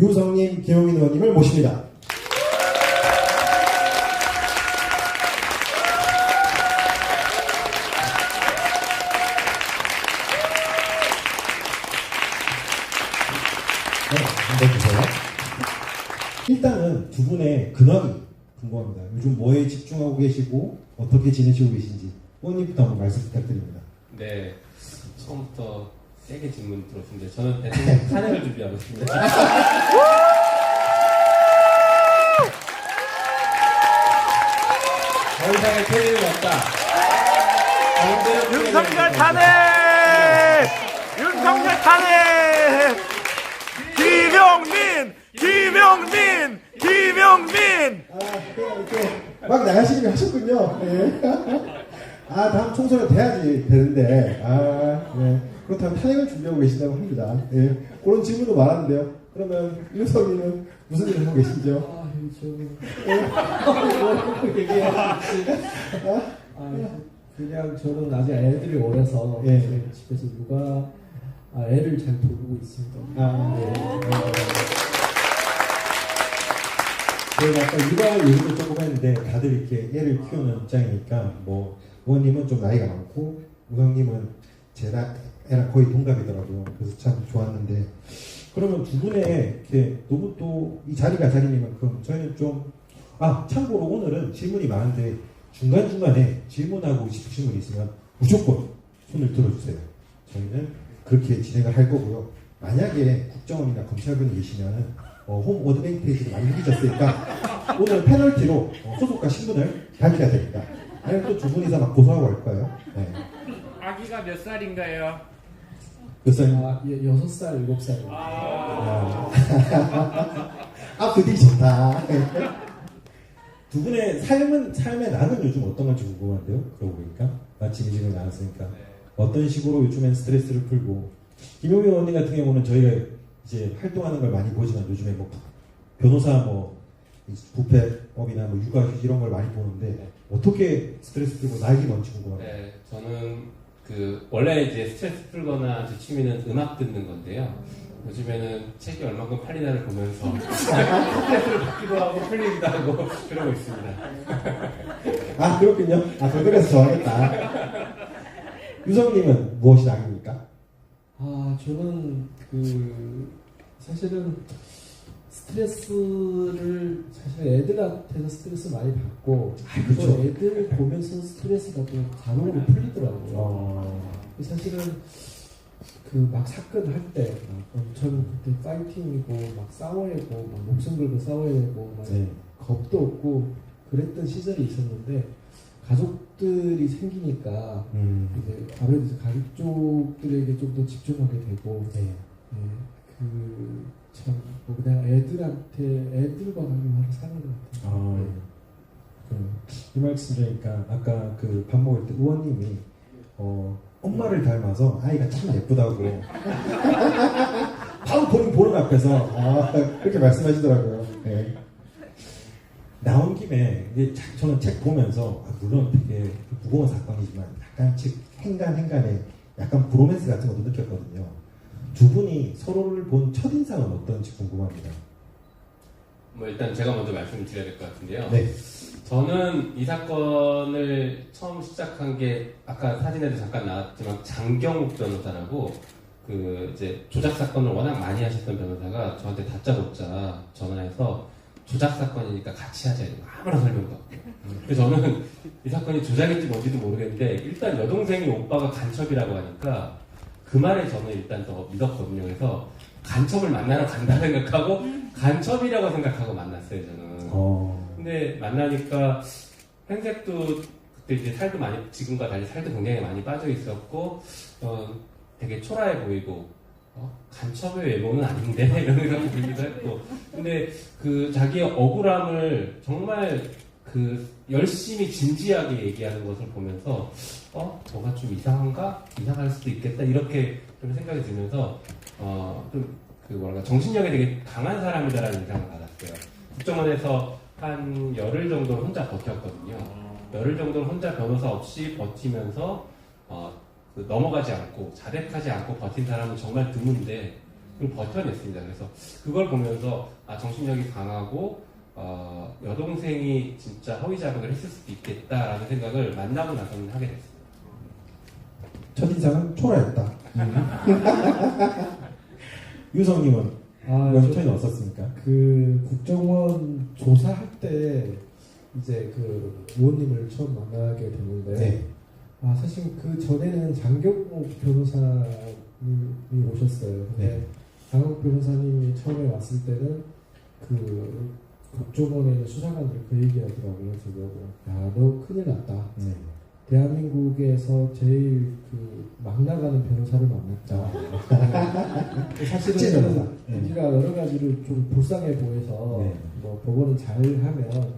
유성님, 김용민 의원님을 모십니다. 네, 한번 보세요. 일단은 두 분의 근황이 궁금합니다. 요즘 뭐에 집중하고 계시고 어떻게 지내시고 계신지 의원님부터 한번 말씀 부탁드립니다. 네, 처음부터 세게 질문 들어오신데 저는 대통령 탄핵을 준비하고 있습니다. 더 이상의 패배는 없다. 윤석열 탄핵! 윤석열 탄핵! 김용민! 김용민! 김용민! 이렇게 막 나가시기로 하셨군요. 네. 다음 총선에 돼야지 되는데, 네. 그렇다면 탄핵을 준비하고 계신다고 합니다. 네. 그런 질문도 많았는데요. 그러면 윤석열은 무슨 일을 하고 계시죠? 그냥 저는 아직 애들이 어려서 집에서 육아 애를 잘 돌보고 있습니다. 저희가 아까 육아 얘기도 조금 했는데 다들 이렇게 애를 키우는 입장이니까 뭐 의원님은 좀 나이가 많고 우성님은 제 애랑 거의 동갑이더라고요. 그래서 참 좋았는데 그러면 두 분의 이렇게 너무 또 이 자리가 자리니만큼 저희는 좀 참고로 오늘은 질문이 많은데 중간중간에 질문하고 싶으신 분 있으면 무조건 손을 들어주세요. 저희는 그렇게 진행을 할 거고요. 만약에 국정원이나 검찰분이 계시면은 홈 어드밴티지를 많이 해주셨으니까 오늘 페널티로 소속과 신분을 밝혀야 됩니다. 아니면 또 두 분이서 막 고소하고 할 거예요. 네. 아기가 몇 살인가요? 몇 살? 6살, 7살. 분위기 좋다. 두 분의 삶의 낙은 요즘 어떤 건지 궁금한데요? 그러고 보니까 마침 이 질문 나왔으니까 어떤 식으로 요즘엔 스트레스를 풀고 김용민 의원님 같은 경우는 저희가 이제 활동하는 걸 많이 보지만 요즘에 뭐 변호사 부패법이나 육아휴직 이런 걸 많이 보는데 어떻게 스트레스 풀고 낙이 뭔지 궁금합니다. 네, 저는 원래 이제 스트레스 풀거나 제 취미는 음악 듣는 건데요. 요즘에는 책이 얼마큼 팔리나를 보면서 스트레스를 받기도 하고 풀리기도 하고 그러고 있습니다. 그렇군요. 그래서 좋아하겠다. 유성님은 무엇이 낙입니까? 저는 사실은 스트레스를 사실 애들한테서 스트레스 많이 받고 그렇죠. 또 애들 보면서 스트레스가 또 자동으로 풀리더라고요. 사실은 막 사건 할 때 엄청 그때 파이팅이고 막 싸워야 되고 막 목숨 걸고 싸워야 되고 막 겁도 없고 그랬던 시절이 있었는데 가족들이 생기니까 이제 아무래도 가족들에게 좀 더 집중하게 되고 참 그냥 애들과 가면 사는 것 같아요. 이 말씀 들으니까 아까 밥 먹을 때 의원님이 엄마를 닮아서 아이가 참 예쁘다고 바로 보는 앞에서 그렇게 말씀하시더라고요. 네. 나온 김에 이제 저는 책 보면서 물론 되게 무거운 사건이지만 약간 책 행간에 약간 브로맨스 같은 것도 느꼈거든요. 두 분이 서로를 본 첫인상은 어떤지 궁금합니다. 일단 제가 먼저 말씀을 드려야 될 것 같은데요. 네. 저는 이 사건을 처음 시작한 게 아까 사진에도 잠깐 나왔지만 장경욱 변호사라고 이제 조작 사건을 워낙 많이 하셨던 변호사가 저한테 다짜고짜 전화해서 조작 사건이니까 같이 하자 이러고 아무런 설명도 없고. 그래서 저는 이 사건이 조작인지 뭔지도 모르겠는데 일단 여동생이 오빠가 간첩이라고 하니까 그 말에 저는 일단 더 믿었거든요. 그래서 간첩을 만나러 간다 생각하고 간첩이라고 생각하고 만났어요, 저는. 근데 만나니까 행색도 그때 이제 살도 많이, 지금과 달리 살도 굉장히 많이 빠져 있었고, 되게 초라해 보이고, 간첩의 외모는 아닌데? 이런 생각이 들기도 했고. 근데 자기의 억울함을 정말 열심히 진지하게 얘기하는 것을 보면서 뭐가 좀 이상한가? 이상할 수도 있겠다 이렇게 좀 생각이 들면서 정신력이 되게 강한 사람이다라는 인상을 받았어요. 국정원에서 한 열흘 정도를 혼자 버텼거든요. 열흘 정도를 혼자 변호사 없이 버티면서 넘어가지 않고 자백하지 않고 버틴 사람은 정말 드문데 그걸 버텨냈습니다. 그래서 그걸 보면서 정신력이 강하고 여동생이 진짜 허위 자백을 했을 수도 있겠다라는 생각을 만나고 나서는 하게 됐습니다. 첫인상은 초라했다. 유성님은 원천이 어떻습니까? 그 국정원 조사할 때 이제 그 의원님을 처음 만나게 됐는데 네. 사실 그 전에는 장경욱 변호사님이 오셨어요. 근데 네. 장경욱 변호사님이 처음에 왔을 때는 그 국정원에 있는 수사관들이 그 얘기하더라고요. 저보고 너 큰일 났다. 네. 대한민국에서 제일 그 막 나가는 변호사를 만났다. 사실은 우리가 여러 가지를 좀 불쌍해 보여서 네. 뭐 법원을 잘하면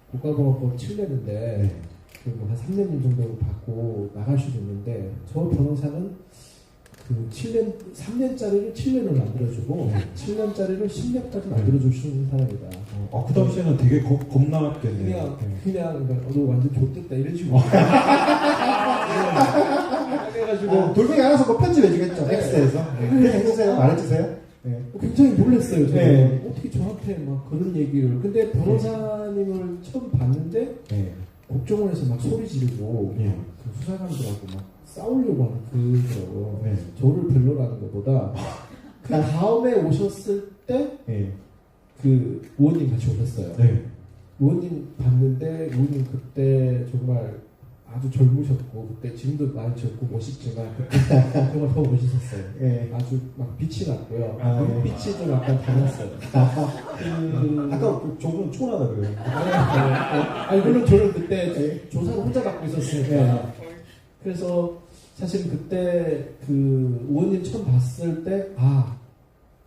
국가보안법 7년인데 네. 한 3년 정도 받고 나갈 수도 있는데 저 변호사는 그 3년짜리를 7년을 만들어주고 7년짜리를 10년까지 만들어줄 수 있는 사람이다. 그 당시에는 되게 겁나겠네요. 그냥 너 완전 좋댔다 이런 식으로. 그래가지고 돌멩이 알아서 뭐 편집해주겠죠. X에서. 해주세요. 말해주세요. 네. 굉장히 놀랐어요. 저는. 네. 어떻게 저한테 막 그런 얘기를. 근데 변호사님을 처음 봤는데 네. 국정원에서 막 소리 지르고 네. 그 수사관들하고 막 싸우려고 하는 그거더라고요. 네. 저를 별로라는 것보다 그 다음에 오셨을 때 네. 그 의원님 같이 오셨어요. 네. 의원님 봤는데 의원님 그때 정말 아주 젊으셨고 그때 지금도 많이 젊고 멋있지만 그때 정말 더 멋있었어요. 네. 아주 막 빛이 났고요. 네. 빛이 좀 약간 달랐어요. 아까 조금 초라하다 그래요. 아니 물론 저는 그때 조사를 혼자 받고 있었으니까. 그래서 사실 그때 그 의원님 처음 봤을 때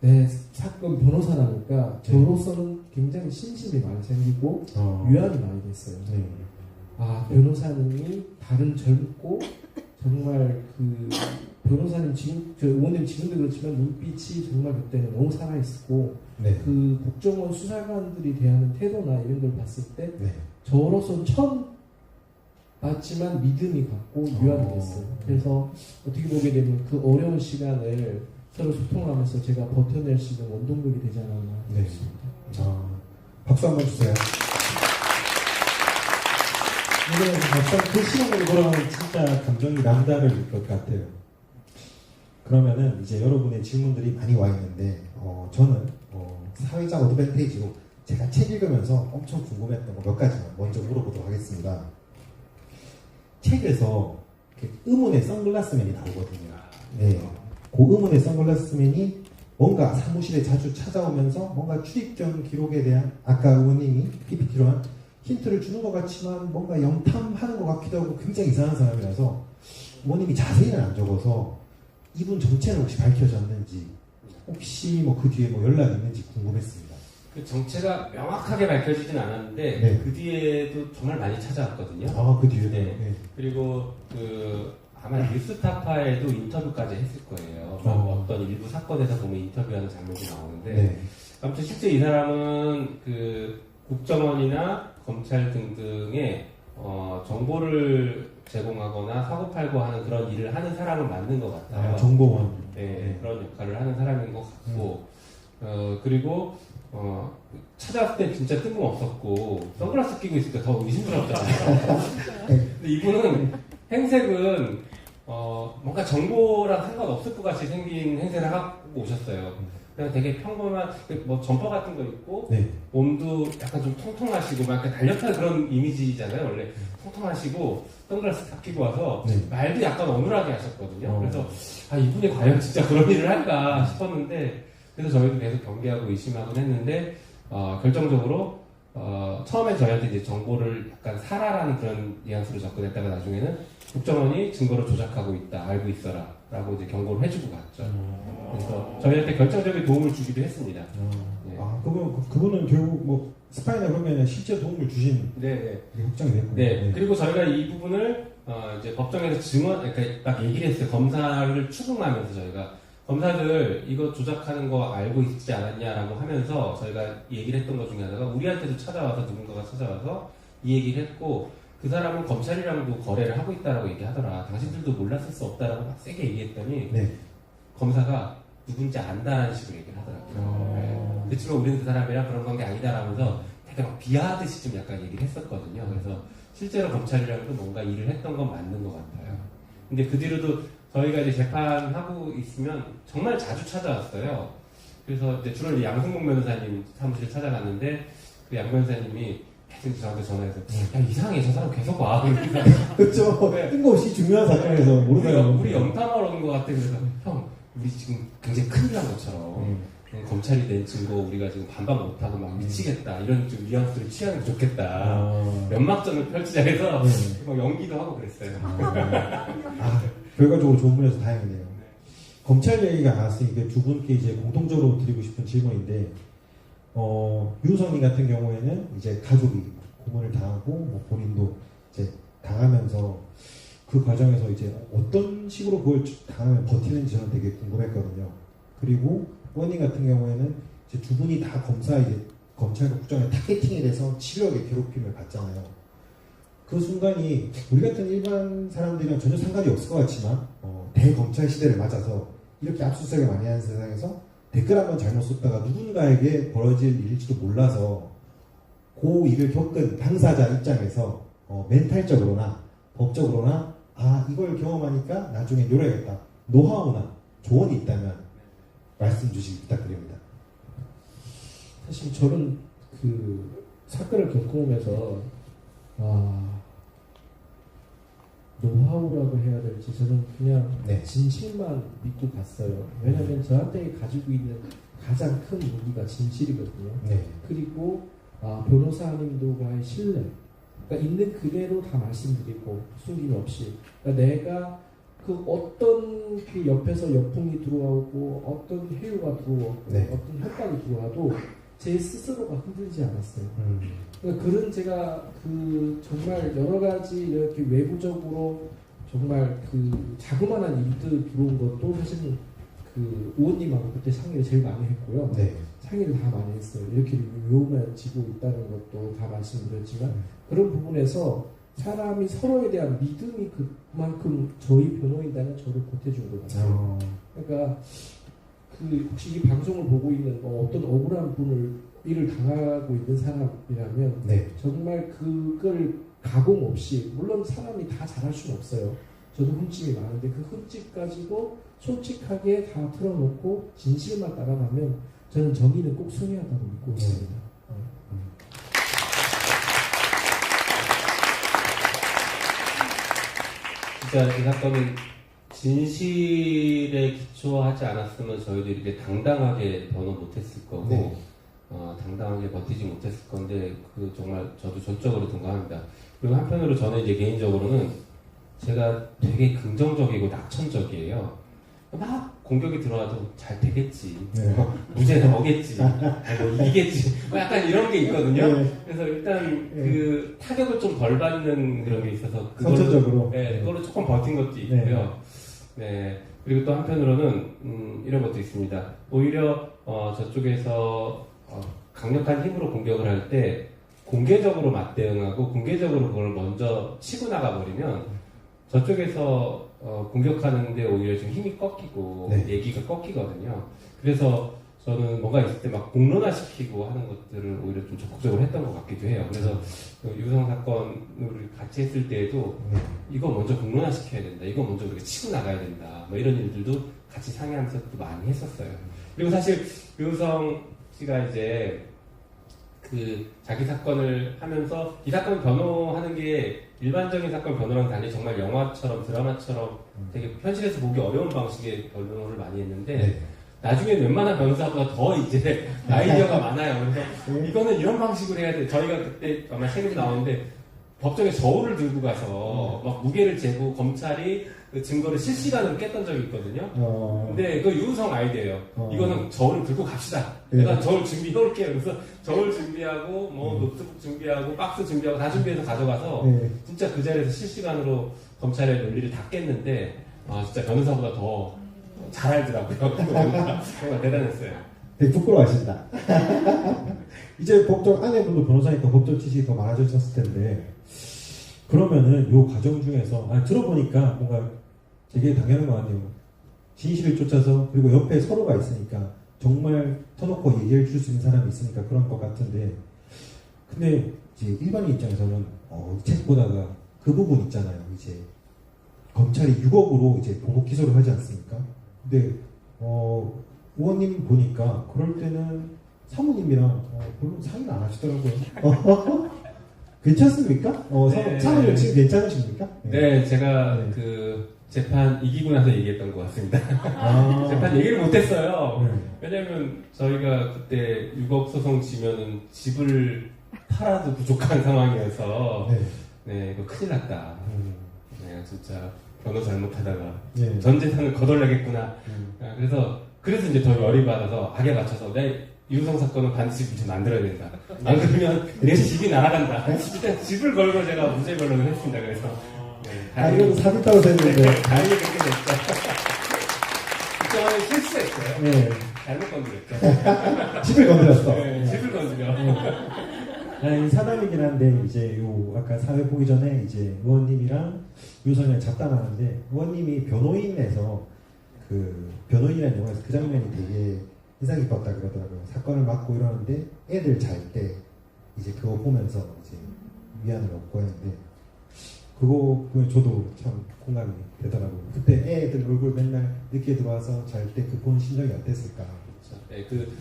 내 사건 변호사라니까 저로서는 굉장히 신심이 많이 생기고 위안이 많이 됐어요. 네. 변호사님이 다른 젊고 정말 그 변호사님 저 의원님 지금도 그렇지만 눈빛이 정말 그때는 너무 살아있었고 네. 그 국정원 수사관들이 대하는 태도나 이런 걸 봤을 때 네. 저로서는 처음 봤지만 믿음이 갔고 위안이 됐어요. 그래서 어떻게 보게 되면 그 어려운 시간을 서로 소통하면서 제가 버텨낼 수 있는 원동력이 되지 않았나 네. 싶습니다. 박수 한번 주세요. 그 시간으로 돌아오면 진짜 감정이 남다를 것 같아요. 그러면은 이제 여러분의 질문들이 많이 와 있는데 저는 사회적 어드밴테이지로 제가 책 읽으면서 엄청 궁금했던 거 몇 가지만 먼저 물어보도록 하겠습니다. 책에서 의문의 선글라스맨이 나오거든요. 네. 그 의문의 선글라스맨이 뭔가 사무실에 자주 찾아오면서 뭔가 출입경 기록에 대한 아까 의원님이 PPT로 한 힌트를 주는 것 같지만 뭔가 염탐하는 것 같기도 하고 굉장히 이상한 사람이라서 의원님이 자세히는 안 적어서 이분 정체는 혹시 밝혀졌는지 혹시 뭐 그 뒤에 뭐 연락이 있는지 궁금했습니다. 그 정체가 명확하게 밝혀지진 않았는데 네. 그 뒤에도 정말 많이 찾아왔거든요. 그 뒤에 네. 네. 그리고 아마 뉴스타파에도 인터뷰까지 했을 거예요. 어떤 일부 사건에서 보면 인터뷰하는 장면이 나오는데 네. 아무튼 실제 이 사람은 그 국정원이나 검찰 등등의 정보를 제공하거나 사고팔고 하는 그런 일을 하는 사람은 맞는 것 같아요. 정보원. 네, 그런 역할을 하는 사람인 것 같고 그리고 찾아왔을 때 진짜 뜬금없었고 선글라스 끼고 있으니까 더 의심스럽잖아요. 근데 이분은 행색은 뭔가 정보랑 상관없을 것 같이 생긴 행색을 하고 오셨어요. 그냥 되게 평범한 뭐 점퍼 같은 거 입고 네. 몸도 약간 좀 통통하시고 막 날렵한 그런 이미지잖아요. 원래 통통하시고 선글라스 딱 끼고 와서 네. 말도 약간 어눌하게 하셨거든요. 그래서 이분이 과연 진짜 그런 일을 할까 싶었는데 그래서 저희도 계속 경계하고 의심하곤 했는데 결정적으로 처음에 저희한테 이제 정보를 약간 사라라는 그런 뉘앙스로 접근했다가 나중에는 국정원이 증거를 조작하고 있다, 알고 있어라 라고 이제 경고를 해주고 갔죠. 그래서 저희한테 결정적인 도움을 주기도 했습니다. 네. 그분은 결국 뭐 스파이나 그런 게 아니라 실제 도움을 주신 네. 확정이 됐군요. 네. 그리고 저희가 이 부분을 이제 법정에서 그러니까 딱 얘기를 했어요. 검사를 추궁하면서 저희가 검사들 이거 조작하는 거 알고 있지 않았냐라고 하면서 저희가 얘기를 했던 것 중에 하나가 우리한테도 찾아와서 누군가가 찾아와서 이 얘기를 했고 그 사람은 검찰이랑도 거래를 하고 있다라고 얘기하더라. 당신들도 몰랐을 수 없다라고 막 세게 얘기했더니 네. 검사가 누군지 안다라는 식으로 얘기를 하더라고요. 네. 그렇지만 우리는 그 사람이랑 그런 관계 아니다라면서 되게 막 비하하듯이 좀 약간 얘기를 했었거든요. 그래서 실제로 검찰이랑도 뭔가 일을 했던 건 맞는 것 같아요. 근데 그 뒤로도 저희가 이제 재판하고 있으면 정말 자주 찾아왔어요. 그래서 이제 주로 양승국 변호사님 사무실 찾아갔는데 그 양 변호사님이 계속 저한테 전화해서 야 이상해 저 사람 계속 와. 그렇죠. 네. 뜬금없이 중요한 사건에서 모르나요? 우리 염탐하러 온 것 같아. 그래서 형 우리 지금 굉장히 큰일 난 것처럼 검찰이 낸 증거 우리가 지금 반박 못하고 막 미치겠다 이런 좀 뉘앙스를 취하는 게 좋겠다. 연막전을 펼치자 해서 막 연기도 하고 그랬어요. 결과적으로 좋은 분이어서 다행이네요. 검찰 얘기가 나왔으니까 두 분께 이제 공통적으로 드리고 싶은 질문인데, 유성님 같은 경우에는 이제 가족이 고문을 당하고, 뭐 본인도 이제 당하면서 그 과정에서 이제 어떤 식으로 그걸 당하면 버티는지 저는 되게 궁금했거든요. 그리고 원님 같은 경우에는 이제 두 분이 다 검찰과 국정의 타겟팅에 대해서 치료하게 괴롭힘을 받잖아요. 그 순간이 우리 같은 일반 사람들이랑 전혀 상관이 없을 것 같지만 대검찰 시대를 맞아서 이렇게 압수수색을 많이 하는 세상에서 댓글 한번 잘못 썼다가 누군가에게 벌어질 일일지도 몰라서 그 일을 겪은 당사자 입장에서 멘탈적으로나 법적으로나 이걸 경험하니까 나중에 요래야겠다 노하우나 조언이 있다면 말씀 주시기 부탁드립니다. 사실 저는 그 사건을 겪어오면서 노하우라고 해야 될지 저는 그냥 진실만 믿고 갔어요. 왜냐하면 저한테 가지고 있는 가장 큰 무기가 진실이거든요. 그리고 변호사님들과의 신뢰, 그러니까 있는 그대로 다 말씀드리고 숨김없이, 그러니까 내가 그 어떤 그 옆에서 역풍이 들어오고 어떤 해유가 들어오고 어떤 협박이 들어와도 제 스스로가 흔들리지 않았어요. 그러니까 그런 제가 그 정말 여러 가지 이렇게 외부적으로 정말 그 자그마한 일들 들어온 것도 사실은 그 의원님하고 그때 상의를 제일 많이 했고요. 상의를 다 많이 했어요. 이렇게 위험해지고 있다는 것도 다 말씀드렸지만 그런 부분에서 사람이 서로에 대한 믿음이 그만큼 저희 변호인단은 저를 보태준 것 같아요. 그러니까 그 혹시 이 방송을 보고 있는 어떤 억울한 분을 일을 당하고 있는 사람이라면 정말 그걸 가공 없이, 물론 사람이 다 잘할 수는 없어요. 저도 흠집이 많은데 그 흠집 가지고 솔직하게 다 틀어놓고 진실만 따라가면 저는 정의는 꼭 승리한다고 믿고 있습니다. 진짜 이 사건은 진실에 기초하지 않았으면 저희도 이렇게 당당하게 변호 못했을 거고 당당하게 버티지 못했을 건데 그 정말 저도 전적으로 동감합니다. 그리고 한편으로 저는 이제 개인적으로는 제가 되게 긍정적이고 낙천적이에요. 막 공격이 들어와도 잘 되겠지, 무죄 나오겠지, 뭐 이기겠지, 뭐 약간 이런 게 있거든요. 그래서 일단 그 타격을 좀 덜 받는 그런 게 있어서 선천적으로 그걸로 조금 버틴 것도 있고요. 그리고 또 한편으로는 이런 것도 있습니다. 오히려 저쪽에서 강력한 힘으로 공격을 할 때 공개적으로 맞대응하고 공개적으로 그걸 먼저 치고 나가버리면 저쪽에서 공격하는데 오히려 좀 힘이 꺾이고 얘기가 꺾이거든요. 그래서 저는 뭔가 있을 때 막 공론화시키고 하는 것들을 오히려 좀 적극적으로 했던 것 같기도 해요. 그래서 유성 사건을 같이 했을 때에도 이거 먼저 공론화시켜야 된다, 이거 먼저 우리가 치고 나가야 된다, 뭐 이런 일들도 같이 상의하면서 또 많이 했었어요. 그리고 사실 유성 씨가 이제 그 자기 사건을 하면서 이 사건 변호하는 게 일반적인 사건 변호랑 달리 정말 영화처럼 드라마처럼 되게 현실에서 보기 어려운 방식의 변호를 많이 했는데 나중에 웬만한 변호사보다 더 이제 아이디어가 많아요. 그래서 이거는 이런 방식으로 해야 돼. 저희가 그때 아마 책임 나오는데 법정에 저울을 들고 가서 막 무게를 재고 검찰이 그 증거를 실시간으로 깼던 적이 있거든요. 근데 그 유우성 아이디어예요. 이거는 저울을 들고 갑시다. 내가 저울 준비해 올게요. 그래서 저울 준비하고 뭐 노트북 준비하고 박스 준비하고 다 준비해서 가져가서 진짜 그 자리에서 실시간으로 검찰의 논리를 다 깼는데 진짜 변호사보다 더 잘 알더라고요. 정말 대단했어요. 되게 부끄러워하신다. 이제 법적 아내분도 변호사니까 법적 지식이 더 많아졌을 텐데, 그러면은 요 과정 중에서 들어보니까 뭔가 되게 당연한 거 같네요. 진실을 쫓아서 그리고 옆에 서로가 있으니까 정말 터놓고 얘기해 줄 수 있는 사람이 있으니까 그런 것 같은데 근데 이제 일반인 입장에서는 책 보다가 그 부분 있잖아요. 이제 검찰이 6억으로 이제 보복 기소를 하지 않습니까? 근데 의원님 보니까 그럴 때는 사모님이랑 별로 상의를 안 하시더라고요. 괜찮습니까? 네. 사모님 지금 괜찮으십니까? 네, 제가 네. 그 재판 이기고 나서 얘기했던 것 같습니다. 아, 재판 얘기를 못했어요. 네. 왜냐면 저희가 그때 6억 소송 지면은 집을 팔아도 부족한 상황이어서 네. 네, 이거 큰일 났다. 네, 진짜 변호 잘못하다가 네. 전 재산을 거덜나겠구나. 음. 그래서 이제 더 열이 받아서 악에 맞춰서 내 유성 사건은 반드시 무죄 만들어야 된다. 안 그러면 내 집이 날아간다. 일단 집을 걸고 제가 무죄 변론을 했습니다. 그래서 이건 사기다고 생각했는데. 다행히 그렇게 됐죠. 그동안에 실수했어요. 네. 잘못 건드렸죠. 집을 건드렸어. 네, 집을 건드려. 이 사담이긴 한데 이제 요 아까 사회 보기 전에 이제 의원님이랑 유선이랑 잡담하는데 의원님이 변호인에서 그 변호인이라는 영화에서 그 장면이 되게 인상 깊었다 그러더라고요. 사건을 맡고 이러는데 애들 잘 때 이제 그거 보면서 이제 위안을 얻고 했는데 그거 보면 저도 참 공감이 되더라고요. 그때 애들 얼굴 맨날 늦게 들어와서 잘 때 그 본 심정이 어땠을까? 네, 그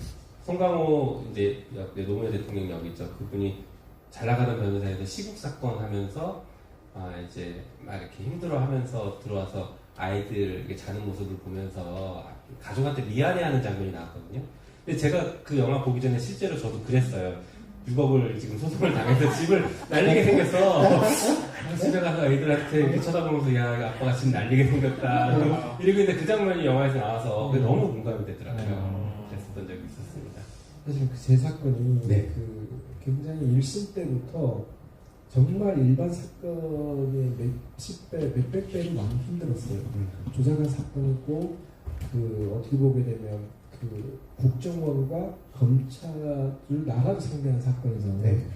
송강호 이제 노무현 대통령 역이 있죠. 그분이 잘 나가는 변호사에서 시국 사건 하면서 이제 막 이렇게 힘들어하면서 들어와서 아이들 이렇게 자는 모습을 보면서 가족한테 미안해하는 장면이 나왔거든요. 근데 제가 그 영화 보기 전에 실제로 저도 그랬어요. 6억을 지금 소송을 당해서 집을 날리게 생겼어. 집에 가서 애들한테 이렇게 쳐다보면서 야 아빠가 집 날리게 생겼다. 이러고 있는데 그 장면이 영화에서 나와서 그게 너무 공감이 되더라고요. 그랬었던 적이 있었습니다. 사실 그 제 사건이 네. 그 굉장히 1심 때부터 정말 일반 사건의 몇십 배, 몇백 배로 많이 힘들었어요. 조작한 사건이고 그 어떻게 보게 되면 그 국정원과 검찰을 나라를 상대한 사건이잖아요. 네.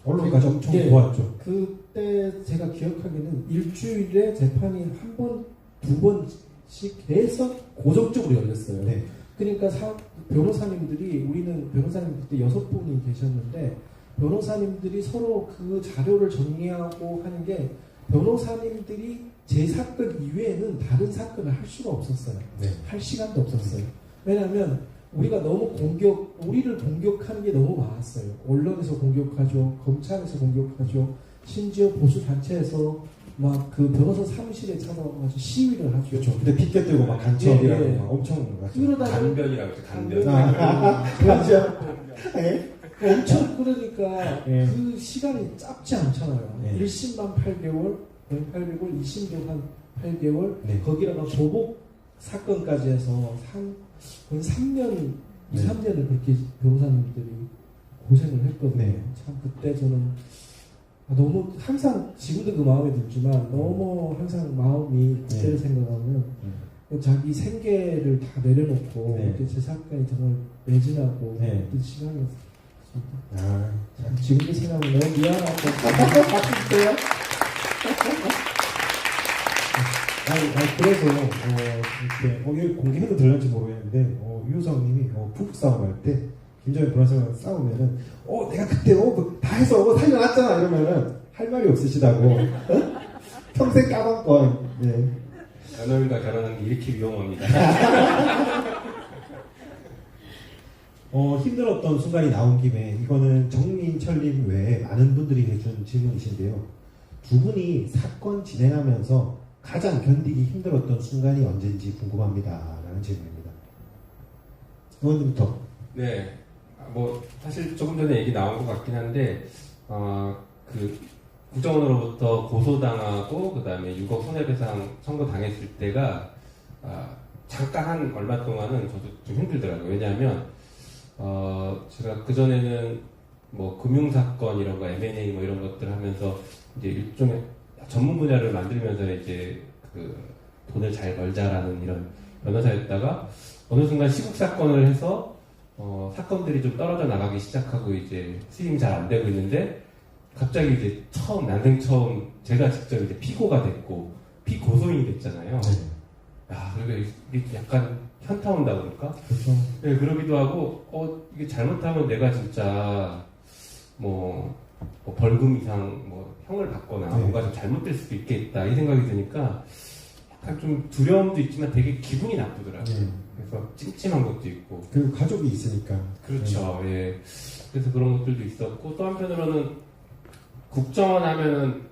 언론까지 엄청 예. 도왔죠. 그때 제가 기억하기에는 일주일에 재판이 한 번, 두 번씩 계속 고정적으로 열렸어요. 네. 그러니까 변호사님들이 우리는 변호사님 그때 6분이 계셨는데 변호사님들이 서로 그 자료를 정리하고 하는 게 변호사님들이 제 사건 이외에는 다른 사건을 할 수가 없었어요. 네. 할 시간도 없었어요. 왜냐하면 우리가 너무 우리를 공격하는 게 너무 많았어요. 언론에서 공격하죠. 검찰에서 공격하죠. 심지어 보수단체에서 막 그 변호사 사무실에 찾아가서 시위를 하죠. 그렇죠. 근데 핏게 뜨고 막 간첩이라고 예, 예. 막 엄청 하죠. 그러다가 간변이라고 했죠. 간변. 그렇죠. 예. 엄청 그러니까 예. 그 시간이 짧지 않잖아요. 예. 1심만 8개월, 8개월, 2심도 한 8개월, 네. 거기다가 보복 사건까지 해서 거의 3년, 네. 2, 3년을 그렇게 변호사님들이 고생을 했거든요. 네. 참 그때 저는 너무 항상 지금도 그 마음이 들지만 너무 항상 마음이 그때를 네. 생각하면 자기 생계를 다 내려놓고 네. 그때 제 사건이 정말 매진하고 네. 그 시간이었습니다. 아, 지금도 생각하면 너무 미안하고 바쁘세요? 그래서 이렇게 여기 공개해도 될는지 모르겠는데 유성님이 부부싸움 할 때 김정일 변호사랑 싸우면은 내가 그때 다 해서 살려놨잖아 이러면은 할 말이 없으시다고 평생 까먹건 네. 변호인과 결혼하는 게 이렇게 위험합니다. 힘들었던 순간이 나온 김에 이거는 정민철님 외에 많은 분들이 해준 질문이신데요. 두 분이 사건 진행하면서 가장 견디기 힘들었던 순간이 언제인지 궁금합니다. 라는 질문입니다. 의원님부터. 네. 뭐 사실 조금 전에 얘기 나온 것 같긴 한데 그 국정원으로부터 고소당하고 그 다음에 6억 손해배상 청구 당했을 때가 잠깐 한 얼마 동안은 저도 좀 힘들더라고요. 왜냐하면 제가 그 전에는 뭐 금융사건 이런 거 M&A 뭐 이런 것들 하면서 이제 일종의 전문 분야를 만들면서 이제 그 돈을 잘 벌자라는 이런 변호사였다가 어느 순간 시국 사건을 해서 사건들이 좀 떨어져 나가기 시작하고 이제 수임이 잘 안 되고 있는데 갑자기 이제 난생 처음 제가 직접 이제 피고가 됐고 피고소인이 됐잖아요. 야, 그러니까 이게 약간 현타 온다 그럴까? 그렇죠. 네, 그러기도 하고, 이게 잘못하면 내가 진짜, 뭐 벌금 이상, 형을 받거나, 네. 뭔가 좀 잘못될 수도 있겠다, 이 생각이 드니까, 약간 좀 두려움도 있지만 되게 기분이 나쁘더라고요. 네. 그래서 찜찜한 것도 있고. 그리고 가족이 있으니까. 그렇죠, 예. 그래서 그런 것들도 있었고, 또 한편으로는, 국정원 하면은,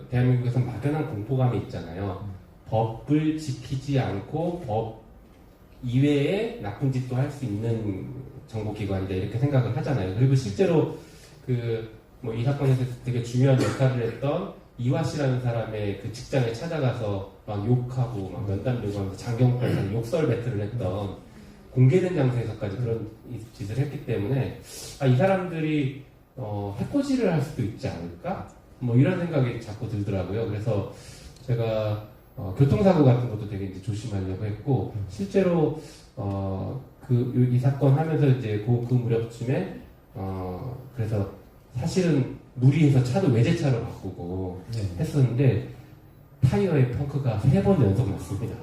대한민국에서 막연한 공포감이 있잖아요. 법을 지키지 않고, 법 이외에 나쁜 짓도 할 수 있는 정보기관이다 이렇게 생각을 하잖아요. 그리고 실제로 이 사건에서 되게 중요한 역할을 했던 이화 씨라는 사람의 그 직장에 찾아가서 막 욕하고 막 면담 요구하면서 장경욱 변호사는 욕설 배틀을 했던 공개된 장소에서까지 그런 짓을 했기 때문에 이 사람들이 해코지를 할 수도 있지 않을까? 이런 생각이 자꾸 들더라고요. 그래서 제가 교통사고 같은 것도 되게 이제 조심하려고 했고, 실제로, 이 사건 하면서 이제 그 무렵쯤에, 그래서 사실은 무리해서 차도 외제차로 바꾸고 네. 했었는데, 타이어에 펑크가 3번 연속 났습니다.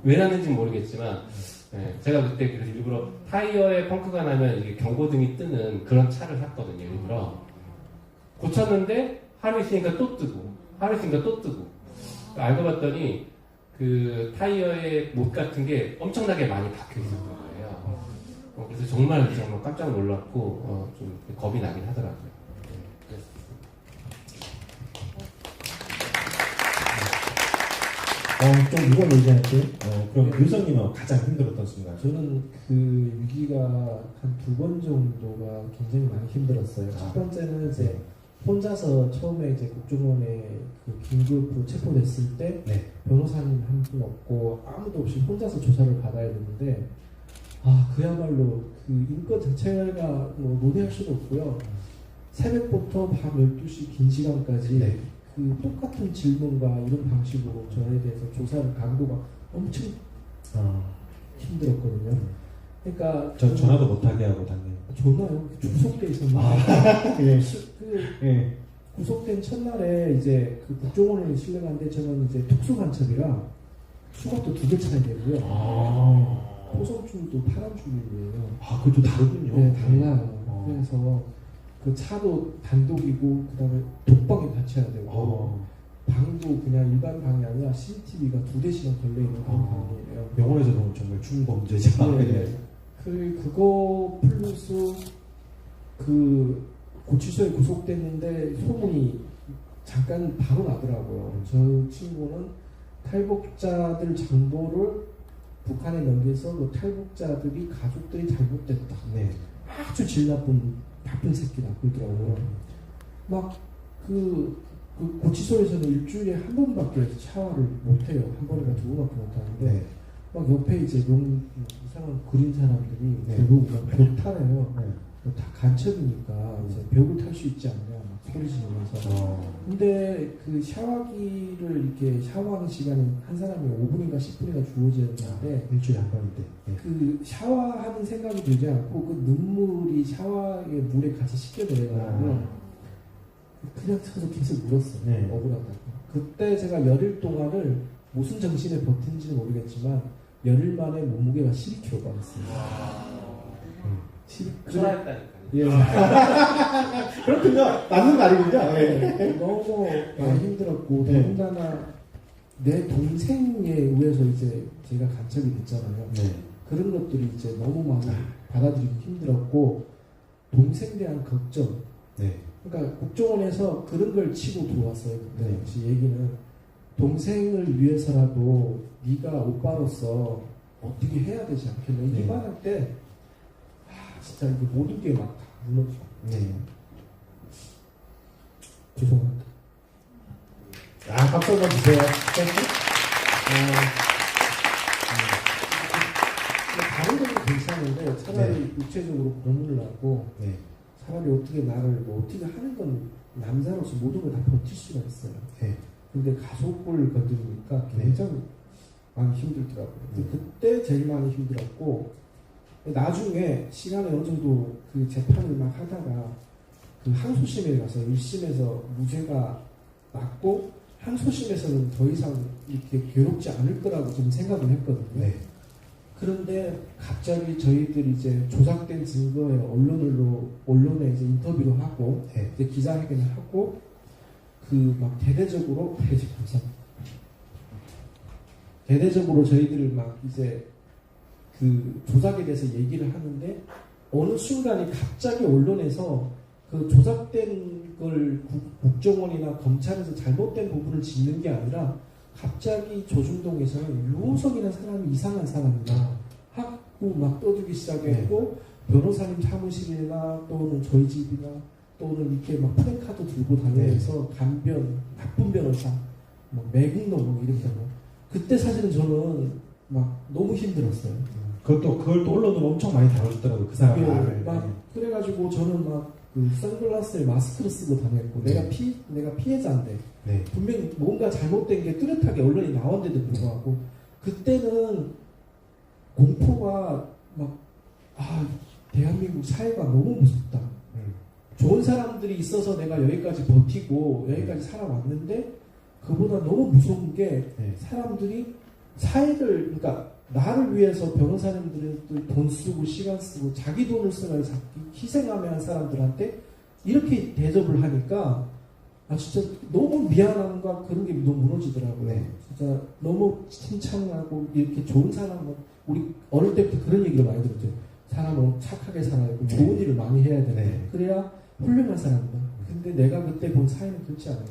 왜 났는지 모르겠지만, 네, 제가 그때 그래서 일부러 타이어에 펑크가 나면 이게 경고등이 뜨는 그런 차를 샀거든요, 일부러. 고쳤는데, 하루 있으니까 또 뜨고, 하루 있으니까 또 뜨고. 알고 봤더니 그 타이어의 못 같은 게 엄청나게 많이 박혀 있었던 거예요. 그래서 정말 깜짝 놀랐고 좀 겁이 나긴 하더라고요. 좀 무거운 얘기할게. 그럼 유성님은 가장 힘들었던 순간? 저는 그 위기가 한 2번 정도가 굉장히 많이 힘들었어요. 첫 번째는 이제 혼자서 처음에 이제 국정원에 그 긴급으로 체포됐을 때 네. 변호사님 한 분 없고 아무도 없이 혼자서 조사를 받아야 되는데 그야말로 그 인권 자체가 논의할 수도 없고요. 새벽부터 밤 12시 긴 시간까지 네. 그 똑같은 질문과 이런 방식으로 저에 대해서 조사를 강도가 엄청 힘들었거든요. 그러니까 전화도 못하게 하고 당연히. 전화요? 구속돼 있었는데 예. 예. 구속된 첫날에 이제 그 국정원에 실려갔는데 저는 이제 특수간첩이라 수갑도 2개 차야 되고요. 포성줄도 파란 줄이에요. 그것도 다르군요. 네, 달라요. 그래서 그 차도 단독이고 그다음에 독방에 같이 해야 되고 방도 그냥 일반 방이 아니라 CCTV가 2대씩은 걸려있는 그런 방이에요. 병원에서 보면 정말 중범죄자. 네. 그거 플러스 그 구치소에 구속됐는데 소문이 잠깐 바로 나더라고요. 저 친구는 탈북자들 정보를 북한에 넘겨서 그 탈북자들이 가족들이 잘못됐다. 네. 아주 질 나쁜 새끼다 그러더라고요. 막 그 구치소에서는 일주일에 한 번밖에 샤워를 못해요. 한 번이나 2번밖에 못하는데 네. 막 옆에 이제 이상한 그린 사람들이 네. 결국 벽 타네요. 네. 다 간첩이니까 이제 벽을 탈 수 있지 않냐 막 소리 지르면서. 근데 그 샤워기를 이렇게 샤워하는 시간이 한 사람이 5분인가 10분인가 주어졌는데 일주일에 한 번인데. 네. 그 샤워하는 생각이 들지 않고 그 눈물이 샤워의 물에 같이 씻겨 내려가고 그냥 서서 계속 울었어요. 네. 억울하다고. 그때 제가 열흘 동안을 무슨 정신에 버틴지는 모르겠지만 열흘 만에 몸무게가 12kg가 됐습니다. 초라했다니까요. 예. 그렇군요. 맞는 말이군요. 네. 너무 많이 힘들었고 네. 더군다나 내 동생에 의해서 이제 제가 간첩이 됐잖아요. 네. 그런 것들이 이제 너무 많이 받아들이기 힘들었고 동생에 대한 걱정. 네. 그러니까 국정원에서 그런 걸 치고 들어왔어요. 그때 네. 혹시 얘기는 동생을 위해서라도 네가 오빠로서 어떻게 해야 되지 않겠냐. 이 네. 말할 때 진짜 이게 모든 게 막 다 무너져. 네. 죄송합니다. 박수 한번 주세요. 다른 건 괜찮은데 차라리 육체적으로 고문을 하고 네. 차라리 어떻게 나를 어떻게 하는 건 남자로서 모든 걸 다 버틸 수가 있어요. 네. 근데 가족을 건드리니까 굉장히 많이 힘들더라고요. 그때 제일 많이 힘들었고 나중에 시간이 어느 정도 그 재판을 막 하다가 그 항소심에 가서 1심에서 무죄가 났고 항소심에서는 더 이상 이렇게 괴롭지 않을 거라고 좀 생각을 했거든요. 네. 그런데 갑자기 저희들이 이제 조작된 증거에 언론에 이제 인터뷰를 하고 네. 이제 기자회견을 하고 그 막 대대적으로 감사합니다. 대대적으로 저희들을 막 이제 그 조작에 대해서 얘기를 하는데 어느 순간에 갑자기 언론에서 그 조작된 걸 국정원이나 검찰에서 잘못된 부분을 짚는 게 아니라 갑자기 조중동에서 유호석이라는 사람이 이상한 사람이다 하고 막 떠들기 시작했고 변호사님 사무실이나 또는 저희 집이나 또는 이렇게 막 플래카드 들고 다니면서 간변, 나쁜 변호사, 뭐 매국노 뭐 이런다고 그때 사실은 저는 막 너무 힘들었어요. 그걸 또 언론으로 엄청 많이 다뤄줬더라고요. 그 사람 말을. 막 그래가지고 저는 막 그 선글라스에 마스크를 쓰고 다녔고 네. 내가 피해자인데 네. 분명히 뭔가 잘못된 게 뚜렷하게 언론이 나왔는데도 불구하고 그때는 공포가 막 대한민국 사회가 너무 무섭다. 좋은 사람들이 있어서 내가 여기까지 버티고 여기까지 살아왔는데 그보다 너무 무서운 게 네. 사람들이 사회를 그러니까 나를 위해서 변호사님들은 돈 쓰고 시간 쓰고 자기 돈을 쓰면서 희생하며 한 사람들한테 이렇게 대접을 하니까 진짜 너무 미안함과 그런 게 너무 무너지더라고요. 네. 진짜 너무 칭찬하고 이렇게 좋은 사람은 우리 어릴 때부터 그런 얘기를 많이 들었죠. 사람은 착하게 살아야 되고 좋은 일을 많이 해야 된다. 네. 그래야 훌륭한 사람이다. 근데 내가 그때 본 사회는 그렇지 않아요.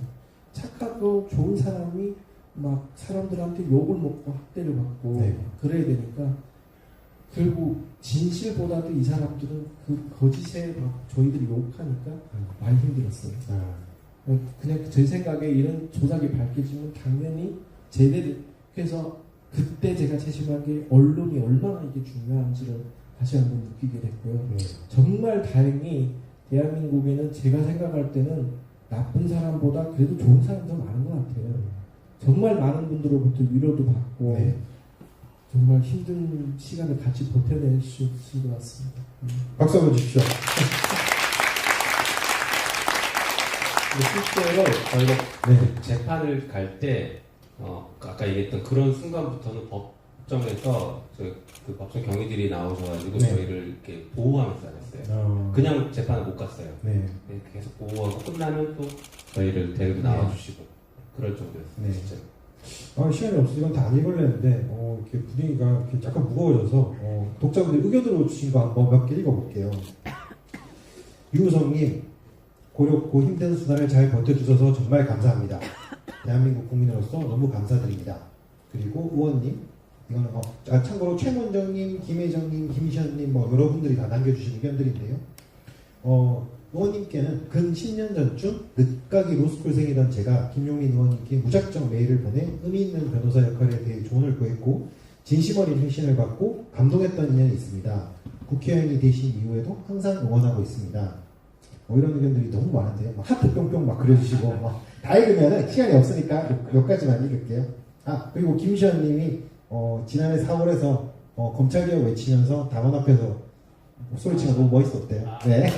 착하고 좋은 사람이 막 사람들한테 욕을 먹고 학대를 받고 네. 그래야 되니까 결국 진실보다도 이 사람들은 그 거짓에 막 저희들이 욕하니까 많이 힘들었어요. 그냥 제 생각에 이런 조작이 밝혀지면 당연히 그래서 그때 제가 재심한 게 언론이 얼마나 이게 중요한지를 다시 한번 느끼게 됐고요. 정말 다행히 대한민국에는 제가 생각할 때는 나쁜 사람보다 그래도 좋은 사람이 더 많은 것 같아요. 정말 많은 분들로부터 위로도 받고 네. 정말 힘든 시간을 같이 버텨낼 수 있을 것 같습니다. 박수 한번 주십시오. 실제로 저희가 네. 재판을 갈 때 아까 얘기했던 그런 순간부터는 법정에서 그 법정 경위들이 나오셔가지고 네. 저희를 이렇게 보호하면서 다녔어요. 그냥 재판을 못 갔어요. 네. 네, 계속 보호하고 끝나면 또 저희를 데리고 나와주시고 그럴 정도였어요. 네. 진짜. 시간이 없어서 이건 다 안 읽으려는데 이렇게 분위기가 이렇게 약간 무거워져서 독자분들 의견으로 주신 거 한번 몇 개 읽어볼게요. 유우성님, 고렵고 힘든 수단을 잘 버텨주셔서 정말 감사합니다. 대한민국 국민으로서 너무 감사드립니다. 그리고 의원님, 이거는 참고로 최문정님, 김혜정님, 김시현님 여러분들이 다 남겨주신 의견들인데요. 의원님께는 근 10년 전쯤 늦가기 로스쿨생이던 제가 김용민 의원님께 무작정 메일을 보내 의미 있는 변호사 역할에 대해 조언을 구했고 진심 어린 회신을 받고 감동했던 인연이 있습니다. 국회의원이 되신 이후에도 항상 응원하고 있습니다. 이런 의견들이 너무 많은데요. 하트 뿅뿅 막 그려주시고 다 읽으면 시간이 없으니까 몇 가지만 읽을게요. 그리고 김시현님이 지난해 4월에서 검찰개혁 외치면서 당원 앞에서 소리치면 너무 멋있었대요. 네.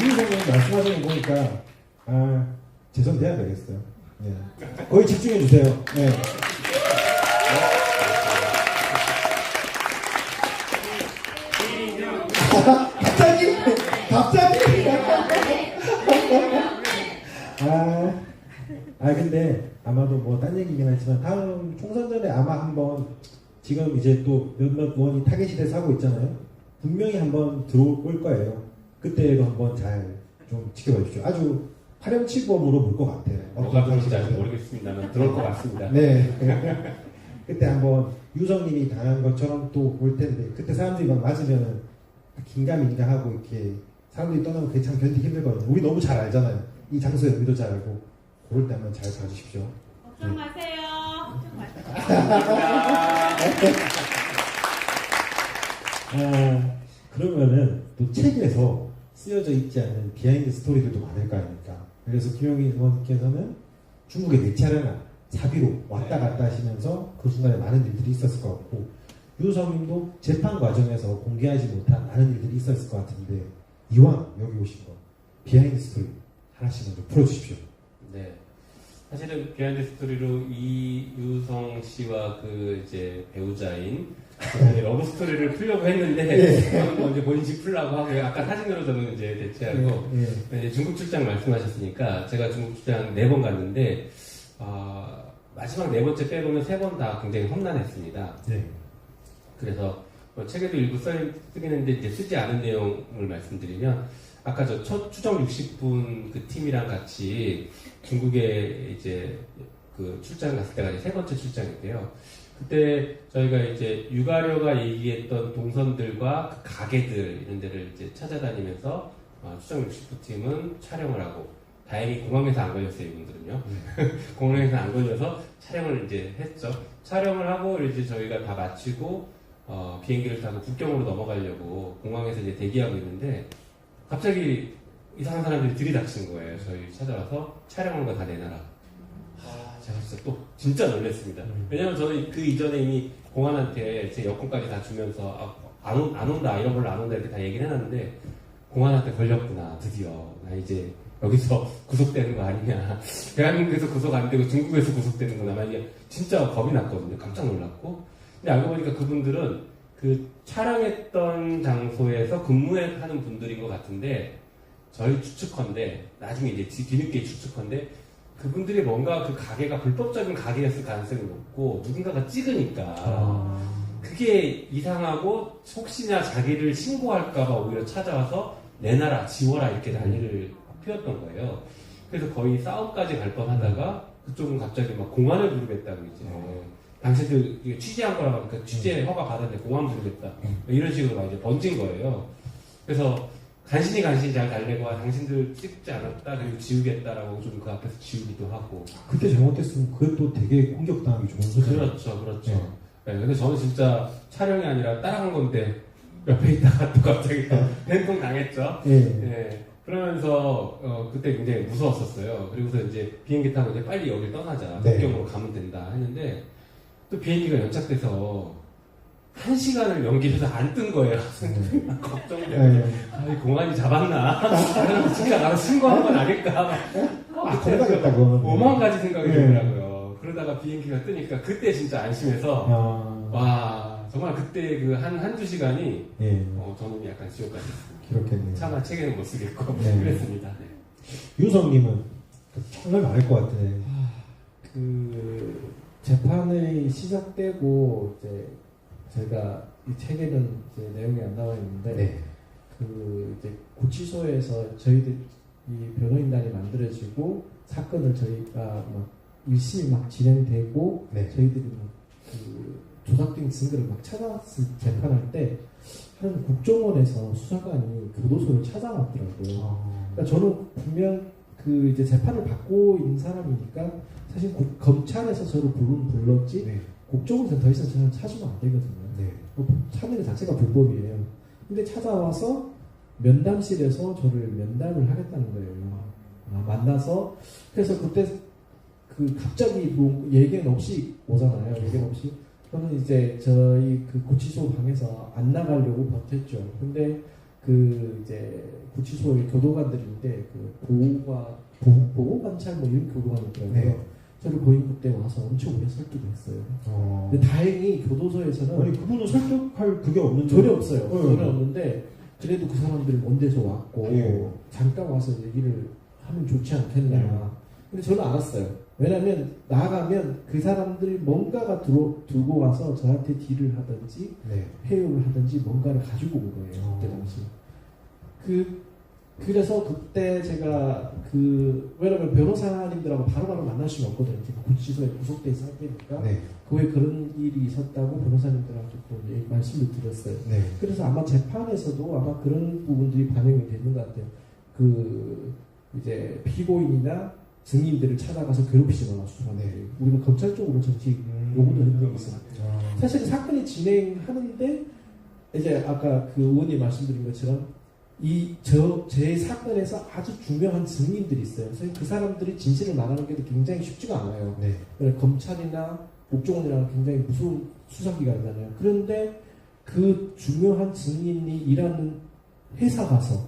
유희성님 말씀하시는 거 보니까 재선돼야 되겠어요. 네. 거의 집중해 주세요. 네. 갑자기? 근데 아마도 딴 얘기긴 하지만 다음 총선 전에 아마 한번 지금 이제 또 몇몇 의원이 타겟이 돼서 하고 있잖아요. 분명히 한번 들어올 거예요. 그때도 한번 잘 좀 지켜봐 주십시오. 아주 파렴치범으로 볼 것 같아요. 뭐가 그런지 아직 모르겠습니다만 들어올 것 같습니다. 네. 그때 한번 유성님이 당한 것처럼 또 올 텐데 그때 사람들이 막 맞으면 긴가민가 하고 이렇게 사람들이 떠나면 그게 참 견디기 힘들거든요. 우리 너무 잘 알잖아요. 이 장소의 의미도 잘 알고 그럴 때 한번 잘 봐주십시오. 걱정 마세요. 걱정 마세요. 그러면은 또 책에서 쓰여져 있지 않는 비하인드 스토리들도 많을 거 아닙니까? 그래서 김용민 의원께서는 중국에 4차례나 사비로 왔다 갔다 하시면서 그 순간에 많은 일들이 있었을 것 같고 유성님도 재판 과정에서 공개하지 못한 많은 일들이 있었을 것 같은데 이왕 여기 오신 거 비하인드 스토리 하나씩은 좀 풀어주십시오. 네. 사실은 비하인드 스토리로 이유성 씨와 그 이제 배우자인 그 러브 스토리를 풀려고 했는데 저는 뭐 이제 본인이 풀라고 하고요. 아까 사진으로 저는 이제 대체하고 이제 중국 출장 말씀하셨으니까 제가 중국 출장 4번 갔는데 마지막 4번째 빼고는 3번 다 굉장히 험난했습니다. 네. 그래서 뭐 책에도 일부 쓰긴 했는데 이제 쓰지 않은 내용을 말씀드리면 아까 저 첫 추정 60분 그 팀이랑 같이 중국에 이제 그 출장 갔을 때가 이제 3번째 출장인데요. 그때 저희가 이제 유가려가 얘기했던 동선들과 그 가게들 이런 데를 이제 찾아다니면서 추정 60분 팀은 촬영을 하고 다행히 공항에서 안 걸렸어요, 이분들은요. 공항에서 안 걸려서 촬영을 이제 했죠. 촬영을 하고 이제 저희가 다 마치고 비행기를 타고 북경으로 넘어가려고 공항에서 이제 대기하고 있는데 갑자기 이상한 사람들이 들이닥친 거예요. 저희 찾아와서 촬영한 거 다 내놔라. 제가 진짜 놀랐습니다. 왜냐면 저는 그 이전에 이미 공안한테 제 여권까지 다 주면서 안 온다, 이런 걸로 안 온다 이렇게 다 얘기를 해놨는데 공안한테 걸렸구나, 드디어. 나 이제 여기서 구속되는 거 아니냐. 대한민국에서 구속 안 되고 중국에서 구속되는 거나 막 이게 진짜 겁이 났거든요. 깜짝 놀랐고. 근데 알고 보니까 그분들은 그 촬영했던 장소에서 근무하는 분들인 것 같은데 저희 추측컨대 나중에 이제 뒤늦게 추측컨대 그분들이 뭔가 그 가게가 불법적인 가게였을 가능성이 높고 누군가가 찍으니까 그게 이상하고 혹시나 자기를 신고할까봐 오히려 찾아와서 내놔라 지워라 이렇게 난리를 피웠던 거예요. 그래서 거의 싸움까지 갈 뻔하다가 그쪽은 갑자기 막 공안을 부르겠다고 이제 당신들 이게 취재한 거라고 하니까 취재 허가 받았는데 공안 부르겠다 이런 식으로 막 이제 번진 거예요. 그래서 간신히 잘 달래고 당신들 찍지 않았다 그리고 지우겠다라고 좀 그 앞에서 지우기도 하고. 그때 잘못했으면 그것도 되게 공격당하기 좋은 소리예요. 그렇죠. 네, 근데 저는 진짜 촬영이 아니라 따라간 건데 옆에 있다가 또 갑자기 된통 당했죠. 네. 그러면서 그때 굉장히 무서웠었어요. 그리고서 이제 비행기 타고 이제 빨리 여길 떠나자. 북경으로 가면 된다 했는데 또 비행기가 연착돼서 1시간을 연기해서 안 뜬 거예요. 걱정돼요. 이 공안이 잡았나? 진짜 나도 신고한 건 아닐까? 걸어가겠다고. 5만 가지 생각이 들더라고요. 그러다가 비행기가 뜨니까 그때 진짜 안심해서 와 정말 그때 그 한두 시간이 저는 약간 지옥 같았습니다. 그렇겠네요. 차마 책에는 못 쓰겠고 그랬습니다. 네. 유성님은 정말 많을 것 같아. 그 재판이 시작되고 이제 제가 이 책에는 이제 내용이 안 나와 있는데 그 이제 구치소에서 저희들 이 변호인단이 만들어지고 사건을 저희가 막 열심히 막 진행되고 저희들이 그 조작된 증거를 막 찾아왔을 재판할 때 한 국정원에서 수사관이 교도소를 찾아왔더라고요. 그러니까 저는 분명 그 이제 재판을 받고 있는 사람이니까 사실 검찰에서 저를 불렀지 국정원에서 더 이상 저는 찾으면 안 되거든요. 찾는 것 자체가 불법이에요. 근데 찾아와서 면담실에서 저를 면담을 하겠다는 거예요. 만나서 그래서 그때 그 갑자기 뭐 예견 없이 오잖아요. 예견 없이 저는 이제 저희 그 구치소 방에서 안 나가려고 버텼죠. 근데 그 이제 구치소의 교도관들인데 그 보호 관찰 뭐 이런 교도관이더라고요. 저를 거의 그때 와서 엄청 오래 설득했어요. 근데 다행히 교도소에서는 아니 그분은 설득할 그게 없는데 전혀 없어요. 전혀 없는데 그래도 그 사람들이 먼 데서 왔고 잠깐 와서 얘기를 하면 좋지 않겠나. 근데 저는 알았어요. 왜냐면 나가면 그 사람들이 뭔가가 들고 와서 저한테 딜을 하든지 해용을 하든지 뭔가를 가지고 온 거예요. 그때 당시. 그래서 그때 제가 왜냐면 변호사님들하고 바로바로 만날 수는 없거든요. 구치소에 구속돼 있는 상태니까. 그 후에 그런 일이 있었다고 변호사님들한테 또 말씀을 드렸어요. 그래서 아마 재판에서도 아마 그런 부분들이 반영이 되는 것 같아요. 이제 피고인이나 증인들을 찾아가서 괴롭히지 말라 수사관들이. 우리는 검찰 쪽으로 정치 요구도 했던 게 있어요. 사실 사건이 진행하는데 이제 아까 그 의원님 말씀드린 것처럼 제 사건에서 아주 중요한 증인들이 있어요. 그래서 그 사람들이 진실을 말하는 게 굉장히 쉽지가 않아요. 검찰이나 국정원이랑 굉장히 무서운 수사기관이잖아요. 그런데 그 중요한 증인이 일하는 회사 가서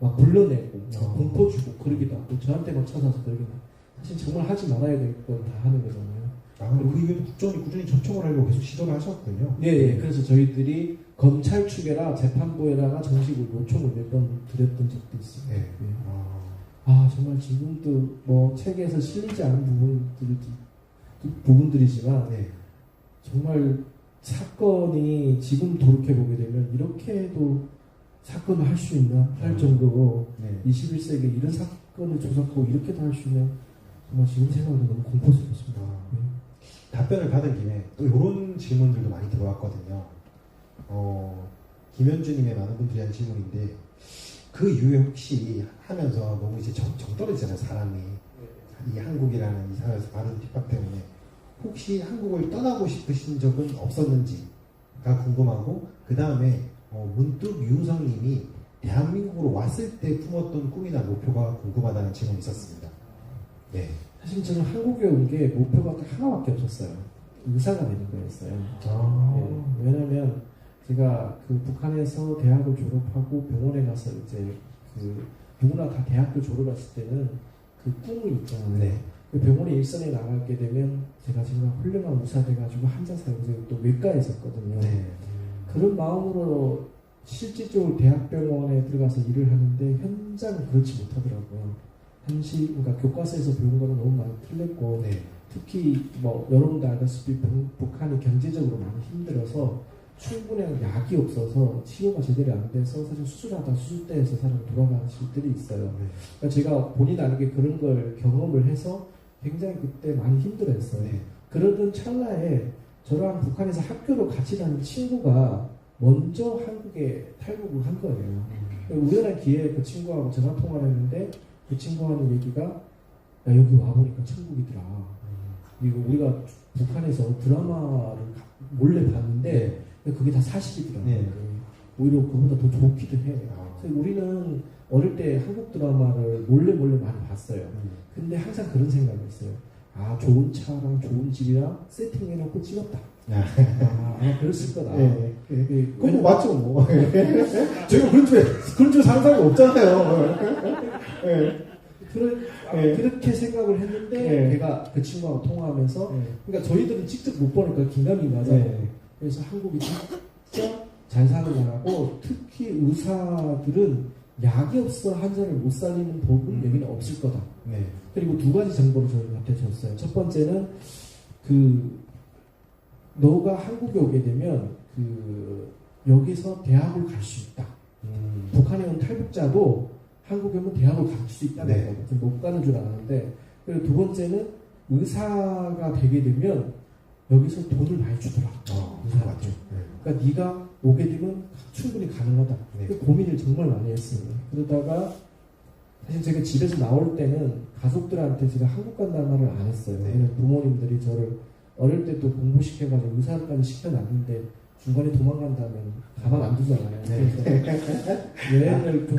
막 불러내고 막 공포 주고 그러기도 하고 저한테만 찾아서 그러기도 하고 사실 정말 하지 말아야 될 건 다 하는 거잖아요. 그 이후에도 국정원이 꾸준히 접촉을 하려고 계속 시도를 하셨군요. 예, 그래서 저희들이 검찰 측에라 재판부에다가 정식으로 요청을 몇 번 드렸던 적도 있습니다. 네. 아 정말 지금도 뭐 책에서 실리지 않은 부분들이지만 네. 정말 사건이 지금 돌이켜보게 되면 이렇게도 사건을 할 수 있나 할 정도로 네. 21세기에 이런 사건을 조작하고 이렇게도 할 수 있나 정말 지금 생각하면 너무 공포스럽습니다. 답변을 받은 김에 또 이런 질문들도 많이 들어왔거든요. 김현주님의 많은 분들이 한 질문인데 그 이후에 혹시 하면서 너무 이제 정 떨어지잖아요, 사람이. 이 한국이라는 이 사회에서 받은 핍박 때문에 혹시 한국을 떠나고 싶으신 적은 없었는지가 궁금하고, 그 다음에 문득 유우성님이 대한민국으로 왔을 때 품었던 꿈이나 목표가 궁금하다는 질문이 있었습니다. 네. 사실 저는 한국에 온 게 목표가 딱 하나밖에 없었어요. 의사가 되는 거였어요. 예, 왜냐면 제가 그 북한에서 대학을 졸업하고 병원에 가서 이제 그 누구나 다 대학교 졸업했을 때는 그 꿈이 있잖아요. 네. 그 병원에 일선에 나가게 되면 제가 정말 훌륭한 의사 돼가지고 환자 사용해서 또 외과에 있었거든요. 네. 그런 마음으로 실질적으로 대학병원에 들어가서 일을 하는데 현장은 그렇지 못하더라고요. 그러니까 교과서에서 배운 거는 너무 많이 틀렸고 네. 특히 뭐 여러분도 알다시피 북한이 경제적으로 많이 힘들어서 충분한 약이 없어서 치료가 제대로 안 돼서 사실 수술하다 수술대에서 사람이 돌아가실 때이 있어요. 네. 그러니까 제가 본의 아니게 그런 걸 경험을 해서 굉장히 그때 많이 힘들어했어요. 네. 그러던 찰나에 저랑 북한에서 학교로 같이 다니는 친구가 먼저 한국에 탈북을 한 거예요. 우연한 기회에 그 친구하고 전화 통화를 했는데 그 친구 하는 얘기가 야 여기 와보니까 천국이더라. 그리고 우리가 북한에서 드라마를 몰래 봤는데 그게 다 사실이더라. 네. 오히려 그보다 더 좋기도 해. 아. 그래서 우리는 어릴 때 한국 드라마를 몰래 많이 봤어요. 근데 항상 그런 생각이 있어요. 아 좋은 차랑 좋은 집이랑 세팅해놓고 찍었다. 아마 그랬을 거다. 그건 맞죠, 뭐. 저희가 그런 줄 사는 사람이 없잖아요. 그렇게 생각을 했는데 제가 그 친구하고 통화하면서 그러니까 저희들은 직접 못 보니까 긴가민가 맞아요. 그래서 한국이 진짜 잘 사는 나라고 특히 의사들은 약이 없어 환자를 못 살리는 법은 여기는 없을 거다. 네. 그리고 두 가지 정보를 저희한테 줬어요. 첫 번째는 너가 한국에 오게 되면 여기서 대학을 갈 수 있다. 북한에 온 탈북자도 한국에 오면 대학을 갈 수 있다는 네. 거예요. 못 가는 줄 알았는데 그리고 두 번째는 의사가 되게 되면 여기서 돈을 많이 주더라. 의사한테. 그러니까 네가 오게 되면 충분히 가능하다. 네. 그 고민을 정말 많이 했습니다. 그러다가 사실 제가 집에서 나올 때는 가족들한테 제가 한국 간다는 말을 안 했어요. 네. 왜냐면 부모님들이 저를 어릴 때도 공부시켜가지고 의사까지 시켜놨는데 중간에 도망간다면 가만 안 두잖아요. 그래서 여행을 좀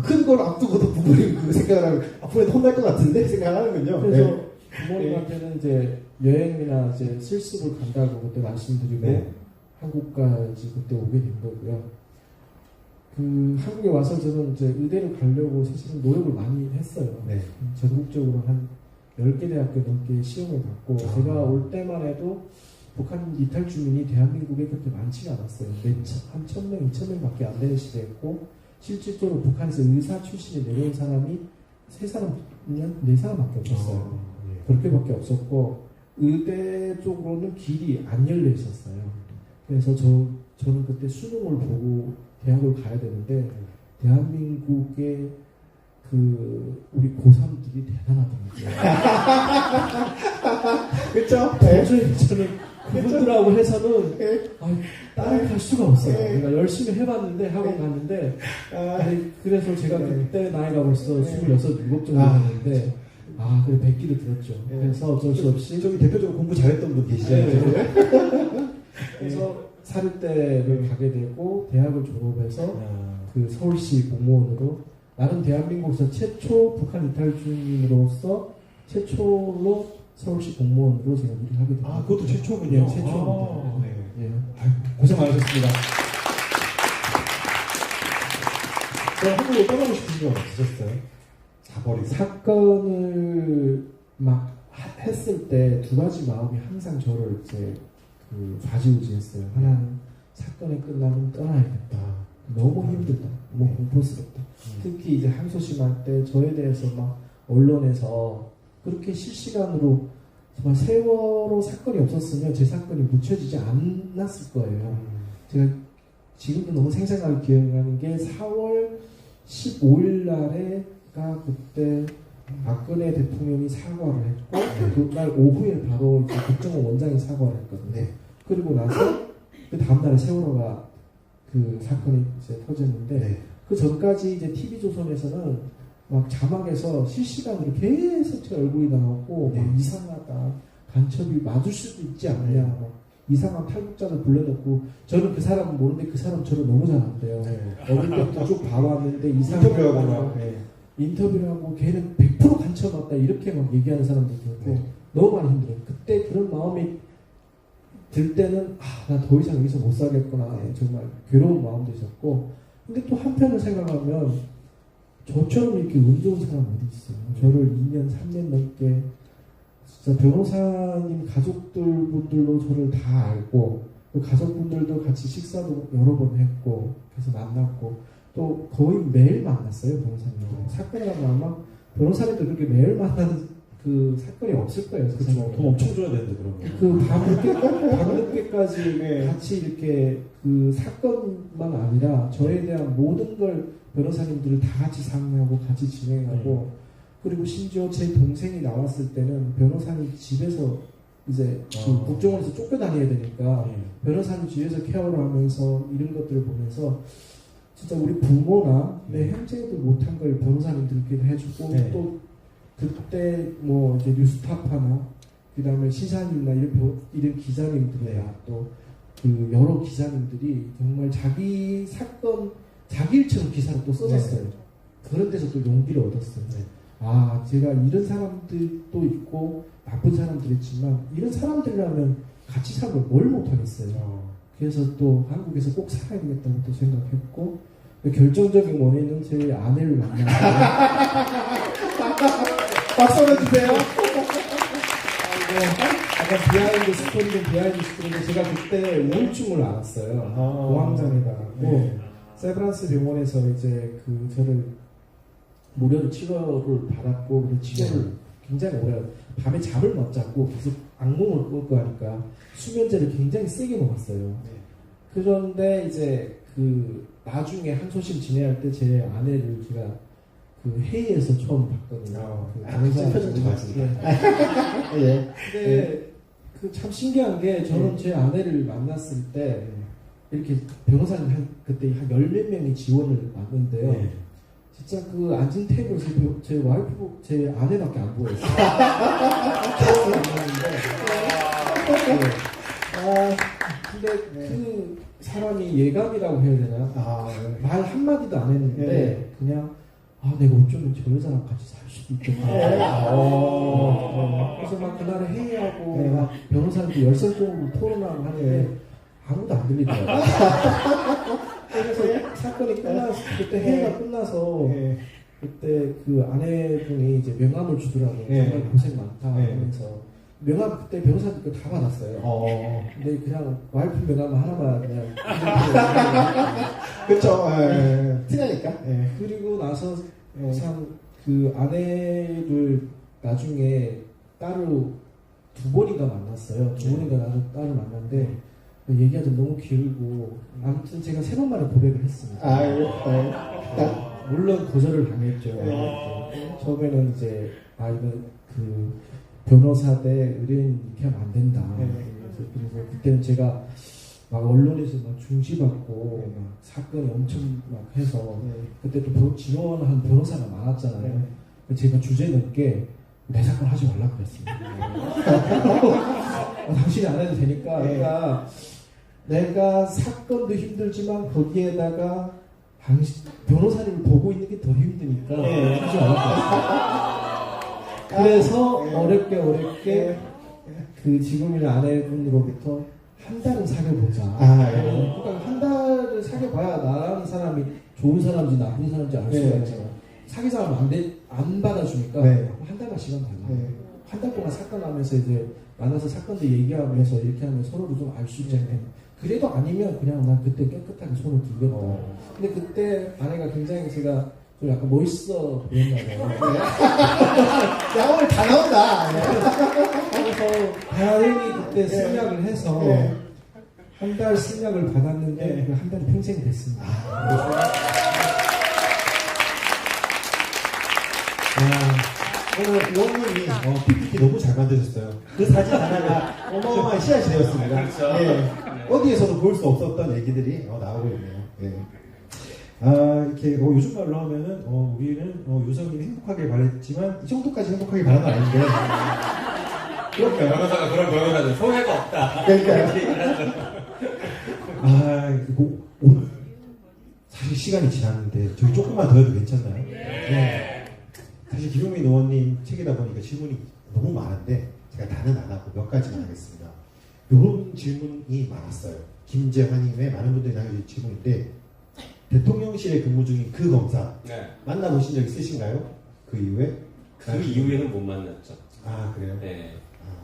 큰 걸 앞두고도 부모님 그 생각을 하면 앞으로 혼날 것 같은데 생각하는군요. 그래서 부모님한테는 이제 여행이나 이제 실습을 간다고 그때 말씀드리고 한국까지 그때 오게 된 거고요. 한국에 와서 저는 이제 의대를 가려고 사실은 노력을 많이 했어요. 네. 전국적으로 한 10개 대학교 넘게 시험을 받고 제가 올 때만 해도 북한 이탈 주민이 대한민국에 그렇게 많지가 않았어요. 한 1000명, 2000명밖에 안 되는 시대였고 실질적으로 북한에서 의사 출신에 내려온 사람이 3사람, 4사람밖에 없었어요. 그렇게밖에 없었고 의대 쪽으로는 길이 안 열려 있었어요. 그래서 저는 그때 수능을 보고 대학을 가야 되는데 대한민국의 우리 고3들이 대단하더라고요. 그렇죠? 도저히 저는 그분들하고 해서는 따라갈 수가 없어요. 그러니까 열심히 해봤는데 학원 갔는데 그래서 제가 그때 나이가 벌써 26, 7 정도 됐는데 그래 뵙기를 들었죠. 그래서 어쩔 수 없이 저기 대표적으로 공부 잘했던 분 계시잖아요. 그래서 사립대를 가게 되고 대학을 졸업해서 서울시 공무원으로 나는 대한민국에서 최초 북한 이탈 주민으로서 최초로 서울시 공무원으로 제가 일을 하게 됩니다. 그것도 최초군요. 네, 최초입니다. 고생 많으셨습니다. 저 한국에 떠나고 싶은 적 없으셨어요? 자버리고. 사건을 막 했을 때 두 가지 마음이 항상 저를 이제 그 좌지우지했어요. 하나는 사건이 끝나면 떠나야겠다. 너무 힘들다. 너무 공포스럽다. 특히 이제 항소심할 때 저에 대해서 막 언론에서 그렇게 실시간으로 정말 세월호 사건이 없었으면 제 사건이 묻혀지지 않았을 거예요. 제가 지금도 너무 생생하게 기억나는 게 4월 15일 날에가 그때 박근혜 대통령이 사과를 했고 그날 오후에 바로 이제 국정원 원장이 사과를 했거든요. 네. 그리고 나서 그 다음날에 세월호가 그 사건이 이제 터졌는데 네. 그 전까지 이제 TV조선에서는 막 자막에서 실시간으로 계속 제 얼굴이 나오고 네. 막 이상하다 간첩이 맞을 수도 있지 않냐 막 이상한 탈북자를 불러놓고 저는 그 사람은 모르는데 그 사람 저를 너무 잘 안돼요. 네. 어릴 때부터 쭉 봐왔는데 인터뷰하고 막. 네. 인터뷰를 하고 걔는 100% 간첩 맞다 이렇게 막 얘기하는 사람도 있고 네. 너무 많이 힘들어요. 그때 그런 마음이 들 때는 나 더 이상 여기서 못 살겠구나 정말 괴로운 마음도 있었고 근데 또 한편을 생각하면 저처럼 이렇게 운 좋은 사람 어디 있어요. 저를 2년 3년 넘게 진짜 변호사님 가족들분들로 저를 다 알고 그 가족분들도 같이 식사도 여러 번 했고 그래서 만났고 또 거의 매일 만났어요 변호사님. 사건이 나면 아마 변호사님도 그렇게 매일 만나는 그 사건이 없을 거예요. 그렇죠. 돈 엄청 줘야 되는데 그러면. 그 밤늦게까지 같이 이렇게 그 사건만 아니라 저에 대한 모든 걸 변호사님들을 다 같이 상의하고 같이 진행하고 그리고 심지어 제 동생이 나왔을 때는 변호사님 집에서 이제 그 국정원에서 쫓겨다녀야 되니까 변호사님 집에서 케어를 하면서 이런 것들을 보면서 진짜 우리 부모나 내 형제도 못한 걸 변호사님들끼리 해주고 네. 또 그때 뭐 이제 뉴스타파나 그 다음에 시사님이나 이런 기자님들이나 또 그 여러 기자님들이 정말 자기 사건 자기 일처럼 기사를 또 써줬어요. 그런 데서 또 용기를 얻었어요. 아 제가 이런 사람들도 있고 나쁜 사람들 있지만 이런 사람들이라면 같이 살면 뭘 못하겠어요. 그래서 또 한국에서 꼭 살아야 되겠다고 또 생각했고 결정적인 원인은 제 아내를 만나고 박수 한번 주세요. 약간 비하인드 스토리는 비하인드 스토리인데 제가 그때 우울증을 앓았어요. 공황장애가 고 세브란스 병원에서 이제 그 저를 무료로 치료를 받았고 그 치료를 굉장히 오래 밤에 잠을 못 잤고 계속 악몽을 꾸고 하니까 수면제를 굉장히 세게 먹었어요. 그런데 이제 그 나중에 항소심 진행할 때 제 아내를 제가 그 회의에서 처음 봤거든요. 그 표정 좋아하시니까. 예. 근데 그 참 신기한 게 저는 제 아내를 만났을 때 이렇게 변호사님 그때 한 10몇 명이 지원을 왔는데요. 진짜 그 앉은 테이블에서 제 와이프, 제 아내밖에 안 보였어요. 처음 만났는데. 근데 그 사람이 예감이라고 해야 되나? 말 한마디도 안 했는데 그냥 내가 어쩌면 저 여자랑 같이 살 수도 있겠다. 그래서 막 그날에 회의하고 막 변호사님도 열성적으로 토론하고 하는데 아무도 안 들리더라고요. 그래서 사건이 끝나서 그때 회의가 끝나서 그때 그 아내분이 이제 명함을 주더라고요. 정말 고생 많다 하면서 명함 그때 변호사님께 다 받았어요. 근데 그냥 와이프 명함 하나만 그냥 그쵸. 티나니까. 그리고 나서 참 그 아내를 나중에 따로 2번인가 만났어요. 2번인가 따로 만났는데 얘기하자면 너무 길고 아무튼 제가 3번 만에 고백을 했습니다. 물론 거절을 당했죠. 처음에는 이제 이건 그 변호사 대 의뢰인 이렇게 하면 안 된다. 그래서 그때는 제가 막 언론에서 막 중시받고 막 사건이 엄청 막 해서 그때 또 지원한 변호사가 많았잖아요. 제가 주제 넘게 내 사건 하지 말라 그랬습니다. 당신이 안 해도 되니까 그러니까 내가 사건도 힘들지만 거기에다가 당신 변호사님을 보고 있는 게 더 힘드니까 하지 말라 그랬습니다. 그래서 어렵게 그 지금의 아내분으로부터 한 달은 사귀어보자. 그러니까 한 달을 사람을 사귀어봐야 나라는 사람이 좋은 사람인지 나쁜 사람인지 알 수가 네. 있잖아요. 사귀 사람 안 받아주니까 네. 한 달간 시간 달라. 네. 한 달 동안 사건 하면서 이제 만나서 사건도 얘기하면서 이렇게 하면 서로를 좀 알 수 있잖아요. 그래도 아니면 그냥 난 그때 깨끗하게 손을 들겠다. 근데 그때 아내가 굉장히 제가 좀 약간 멋있어 보였나 봐요. 야, 오늘 다 나온다. 그래서 다행히 그때 승낙을 해서 네. 한 달 승낙을 받았는데 네. 그 한 달이 평생 됐습니다. 오늘 의원님이 PPT 너무 잘 만드셨어요. 그 사진 하나가 어마어마한 씨앗이 되었습니다. 그렇죠. 예. 어디에서도 볼 수 없었던 얘기들이 나오고 있네요. 예. 이렇게 요즘 말로 하면은 우리는 유성님이 행복하길 바랬지만 이 정도까지 행복하길 바란 건 아닌데. 그러니까요. 변호사가 그런 변호사는 소회가 없다. 그러니까요. 오늘 사실 시간이 지났는데 저희 조금만 더 해도 괜찮나요? 네. 사실 김용민 의원님 책이다 보니까 질문이 너무 많은데 제가 다는 안 하고 몇 가지만 하겠습니다. 이런 질문이 많았어요. 김재환님의 많은 분들이 남겨주신 질문인데 대통령실에 근무 중인 그 검사 네. 만나보신 적 있으신가요? 그 이후에? 그 이후에는 못 만났죠. 아 그래요? 네.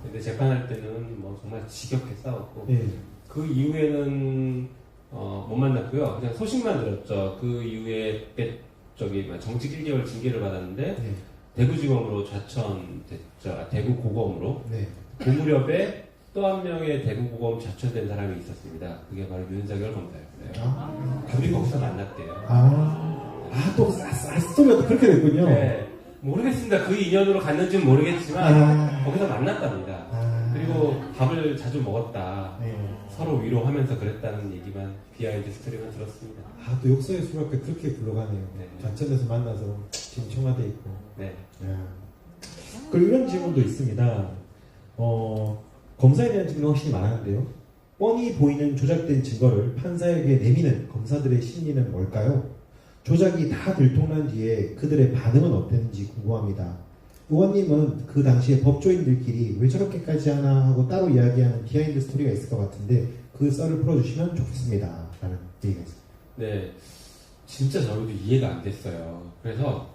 근데 재판할 때는 뭐 정말 지겹게 싸웠고 네. 그 이후에는 못 만났고요. 그냥 소식만 들었죠. 그 이후에 정직 1개월 징계를 받았는데 네. 대구지검으로 좌천됐죠. 대구고검으로. 네. 그 무렵에 또 한 명의 대구고검 좌천된 사람이 있었습니다. 그게 바로 윤석열 검사였어요. 둘이 거기서 만났대요. 또 스토리가 또 그렇게 됐군요. 네. 모르겠습니다. 그 인연으로 갔는지는 모르겠지만 거기서 만났답니다. 그리고 밥을 자주 먹었다. 네. 서로 위로하면서 그랬다는 얘기만 비하인드 스토리만 들었습니다. 또 욕설의 수학과 그렇게 굴러가네요. 네. 좌천에서 만나서 지금 청와대에 있고. 네. 그리고 이런 질문도 있습니다. 검사에 대한 질문이 확실히 많았는데요. 뻔히 보이는 조작된 증거를 판사에게 내미는 검사들의 심리는 뭘까요? 조작이 다 들통난 뒤에 그들의 반응은 어땠는지 궁금합니다. 의원님은 그 당시에 법조인들끼리 왜 저렇게까지 하나 하고 따로 이야기하는 비하인드 스토리가 있을 것 같은데 그 썰을 풀어주시면 좋겠습니다. 라는 얘기가 있습니다. 네. 진짜 저희도 이해가 안 됐어요. 그래서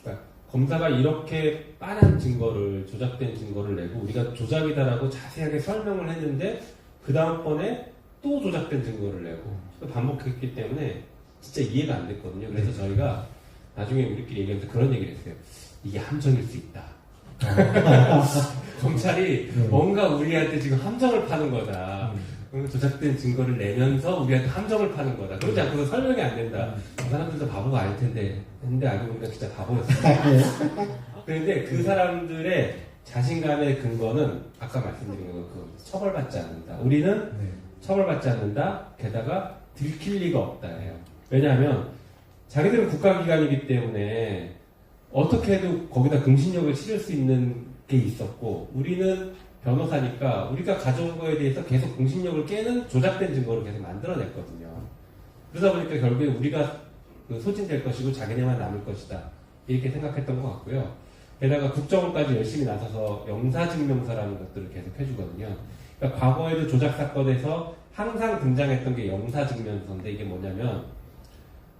그러니까 검사가 이렇게 빤한 증거를, 조작된 증거를 내고 우리가 조작이다라고 자세하게 설명을 했는데 그 다음번에 또 조작된 증거를 내고 또 반복했기 때문에 진짜 이해가 안 됐거든요. 그래서 저희가 나중에 우리끼리 얘기하면서 그런 얘기를 했어요. 이게 함정일 수 있다. 검찰이 뭔가 우리한테 지금 함정을 파는 거다. 조작된 증거를 내면서 우리한테 함정을 파는 거다. 그러지 않고서 설명이 안 된다. 그 사람들도 바보가 아닐 텐데. 근데 알고 보니까 진짜 바보였어요. 그런데 그 사람들의 자신감의 근거는 아까 말씀드린 거 처벌받지 않는다. 우리는 처벌받지 않는다. 게다가 들킬 리가 없다예요. 왜냐하면 자기들은 국가기관이기 때문에 어떻게 해도 거기다 공신력을 실을 수 있는 게 있었고 우리는 변호사니까 우리가 가져온 거에 대해서 계속 공신력을 깨는 조작된 증거를 계속 만들어냈거든요. 그러다 보니까 결국에 우리가 소진될 것이고 자기네만 남을 것이다. 이렇게 생각했던 것 같고요. 게다가 국정원까지 열심히 나서서 영사증명서라는 것들을 계속 해주거든요. 그러니까 과거에도 조작 사건에서 항상 등장했던 게 영사증명서인데 이게 뭐냐면